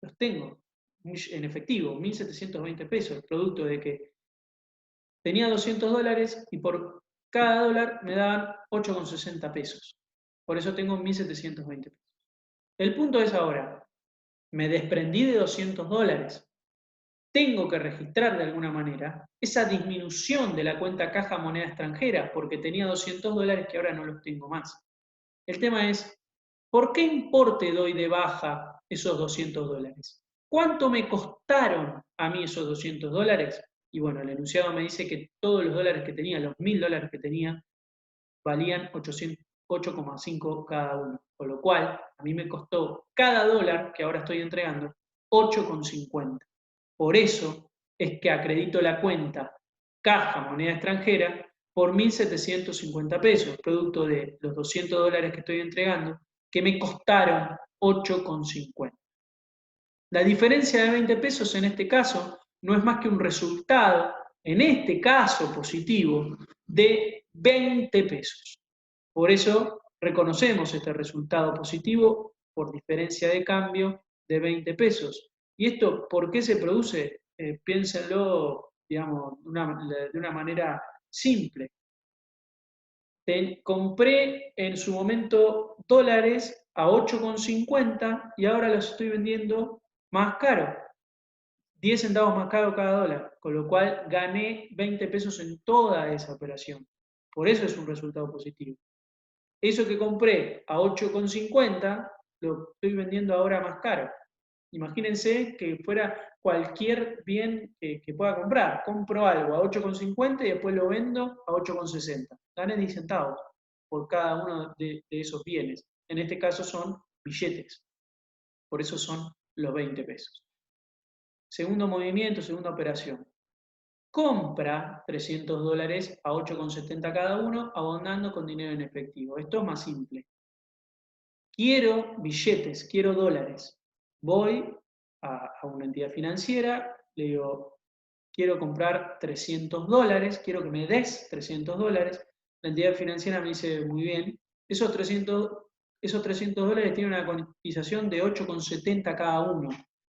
Los tengo en efectivo, 1.720 pesos, producto de que tenía $200 y por cada dólar me daban 8,60 pesos. Por eso tengo 1.720 pesos. El punto es ahora, me desprendí de $200. Tengo que registrar de alguna manera esa disminución de la cuenta caja moneda extranjera, porque tenía $200 que ahora no los tengo más. El tema es, ¿por qué importe doy de baja esos $200? ¿Cuánto me costaron a mí esos $200? Y bueno, el enunciado me dice que todos los dólares que tenía, los $1.000 que tenía, valían 8,5 cada uno. Con lo cual, a mí me costó cada dólar que ahora estoy entregando 8,50. Por eso es que acredito la cuenta caja moneda extranjera por 1.750 pesos, producto de los $200 que estoy entregando, que me costaron 8,50. La diferencia de 20 pesos en este caso no es más que un resultado, en este caso positivo, de 20 pesos. Por eso reconocemos este resultado positivo por diferencia de cambio de 20 pesos. ¿Y esto por qué se produce? Piénsenlo, digamos, de una manera simple. Compré en su momento dólares a 8,50 y ahora los estoy vendiendo más caro, 10 centavos más caro cada dólar, con lo cual gané 20 pesos en toda esa operación. Por eso es un resultado positivo. Eso que compré a 8,50 lo estoy vendiendo ahora más caro. Imagínense que fuera cualquier bien que pueda comprar. Compro algo a 8,50 y después lo vendo a 8,60. Gané 10 centavos por cada uno de esos bienes. En este caso son billetes. Por eso son los 20 pesos. Segundo movimiento, segunda operación. Compra $300 a 8,70 cada uno, abonando con dinero en efectivo. Esto es más simple. Quiero billetes, quiero dólares. Voy a una entidad financiera, le digo, quiero comprar $300, quiero que me des $300. La entidad financiera me dice, muy bien, esos 300 dólares tienen una cotización de 8,70 cada uno.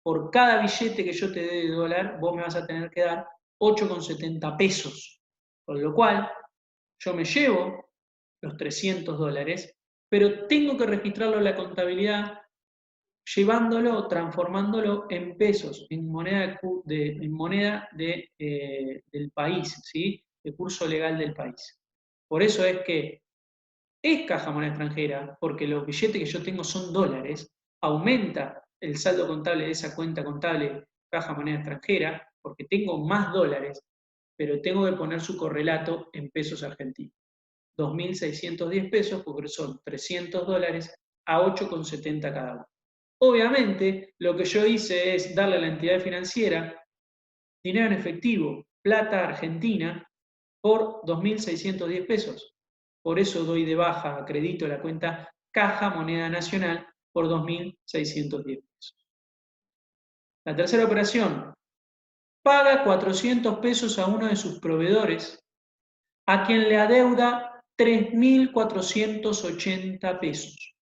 Por cada billete que yo te dé de dólar, vos me vas a tener que dar 8,70 pesos. Con lo cual, yo me llevo los 300 dólares, pero tengo que registrarlo en la contabilidad llevándolo, transformándolo en pesos, en moneda, del país, ¿sí? El curso legal del país. Por eso es que es caja moneda extranjera, porque los billetes que yo tengo son dólares, aumenta el saldo contable de esa cuenta contable caja moneda extranjera, porque tengo más dólares, pero tengo que poner su correlato en pesos argentinos. 2.610 pesos, porque son 300 dólares a 8,70 cada uno. Obviamente, lo que yo hice es darle a la entidad financiera dinero en efectivo, plata argentina, por 2.610 pesos. Por eso doy de baja, acredito la cuenta Caja Moneda Nacional por 2.610 pesos. La tercera operación, paga 400 pesos a uno de sus proveedores, a quien le adeuda 3.480 pesos.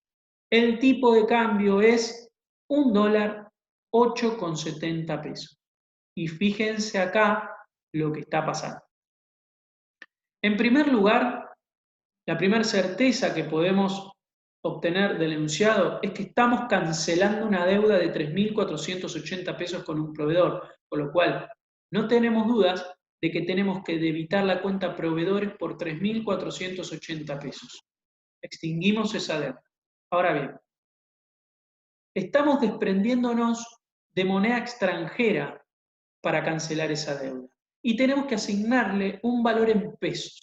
El tipo de cambio es $1, 8,70 pesos. Y fíjense acá lo que está pasando. En primer lugar, la primera certeza que podemos obtener del enunciado es que estamos cancelando una deuda de 3.480 pesos con un proveedor, con lo cual no tenemos dudas de que tenemos que debitar la cuenta proveedores por 3.480 pesos. Extinguimos esa deuda. Ahora bien, estamos desprendiéndonos de moneda extranjera para cancelar esa deuda y tenemos que asignarle un valor en pesos.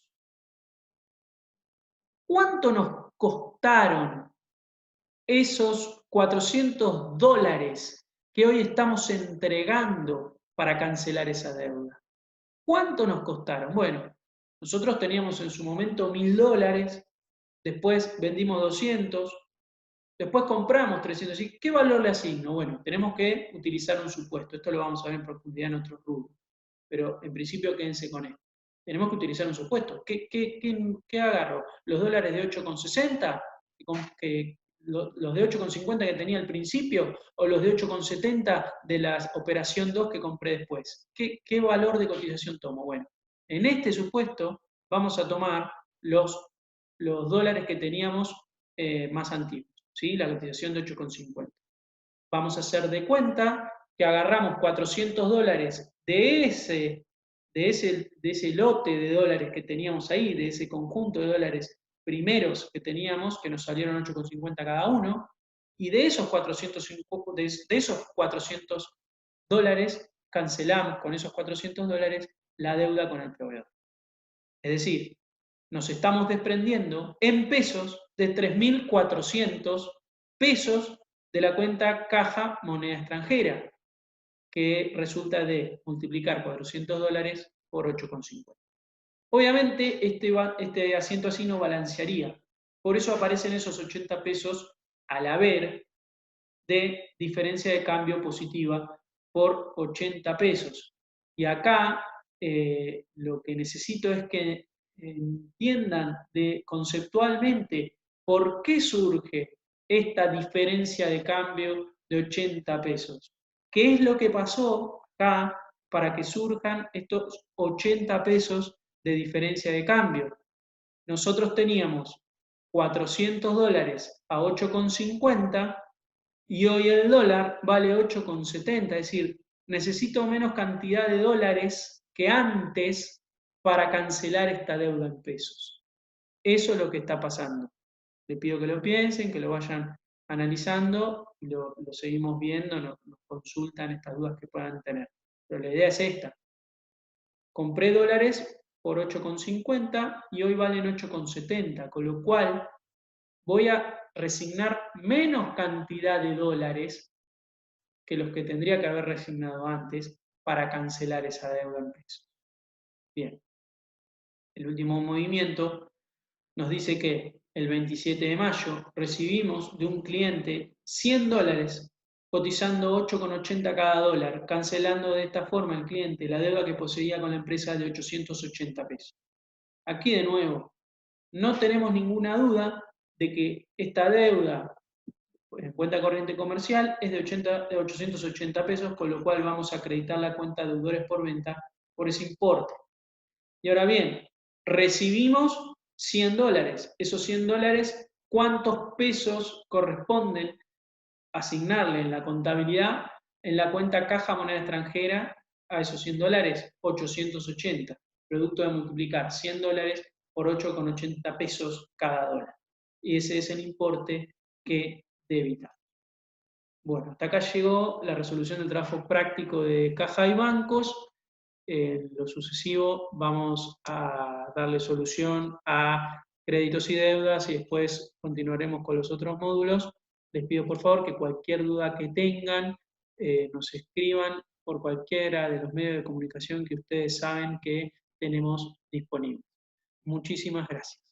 ¿Cuánto nos costaron esos 400 dólares que hoy estamos entregando para cancelar esa deuda? ¿Cuánto nos costaron? Bueno, nosotros teníamos en su momento 1.000 dólares, después vendimos 200, después compramos 300. ¿Y qué valor le asigno? Bueno, tenemos que utilizar un supuesto. Esto lo vamos a ver en profundidad en otros rubros. Pero en principio quédense con esto. Tenemos que utilizar un supuesto. ¿Qué agarro? ¿Los dólares de 8,60? ¿Los de 8,50 que tenía al principio? ¿O los de 8,70 de la operación 2 que compré después? ¿Qué valor de cotización tomo? Bueno, en este supuesto vamos a tomar los dólares que teníamos más antiguos, ¿sí? La cotización de 8,50. Vamos a hacer de cuenta que agarramos 400 dólares de ese lote de dólares que teníamos ahí, de ese conjunto de dólares primeros que teníamos, que nos salieron 8,50 cada uno, y de esos 400 dólares cancelamos con esos 400 dólares la deuda con el proveedor. Es decir, nos estamos desprendiendo en pesos de 3.400 pesos de la cuenta caja moneda extranjera, que resulta de multiplicar 400 dólares por 8,50. Obviamente este asiento así no balancearía, por eso aparecen esos 80 pesos al haber de diferencia de cambio positiva por 80 pesos. Y acá lo que necesito es que entiendan conceptualmente por qué surge esta diferencia de cambio de 80 pesos. ¿Qué es lo que pasó acá para que surjan estos 80 pesos de diferencia de cambio? Nosotros teníamos 400 dólares a 8,50 y hoy el dólar vale 8,70, es decir, necesito menos cantidad de dólares que antes para cancelar esta deuda en pesos. Eso es lo que está pasando. Les pido que lo piensen, que lo vayan analizando y lo seguimos viendo, nos consultan estas dudas que puedan tener. Pero la idea es esta. Compré dólares por 8,50 y hoy valen 8,70, con lo cual voy a resignar menos cantidad de dólares que los que tendría que haber resignado antes para cancelar esa deuda en pesos. Bien, el último movimiento nos dice que el 27 de mayo recibimos de un cliente 100 dólares cotizando 8,80 cada dólar, cancelando de esta forma el cliente la deuda que poseía con la empresa de 880 pesos. Aquí de nuevo, no tenemos ninguna duda de que esta deuda en cuenta corriente comercial es de 880 pesos, con lo cual vamos a acreditar la cuenta de deudores por venta por ese importe. Y ahora bien, recibimos 100 dólares. Esos 100 dólares, ¿cuántos pesos corresponden asignarle en la contabilidad en la cuenta caja moneda extranjera a esos 100 dólares? 880. Producto de multiplicar 100 dólares por 8,80 pesos cada dólar. Y ese es el importe que debita. Bueno, hasta acá llegó la resolución del trabajo práctico de caja y bancos. En lo sucesivo vamos a darle solución a créditos y deudas y después continuaremos con los otros módulos. Les pido por favor que cualquier duda que tengan nos escriban por cualquiera de los medios de comunicación que ustedes saben que tenemos disponibles. Muchísimas gracias.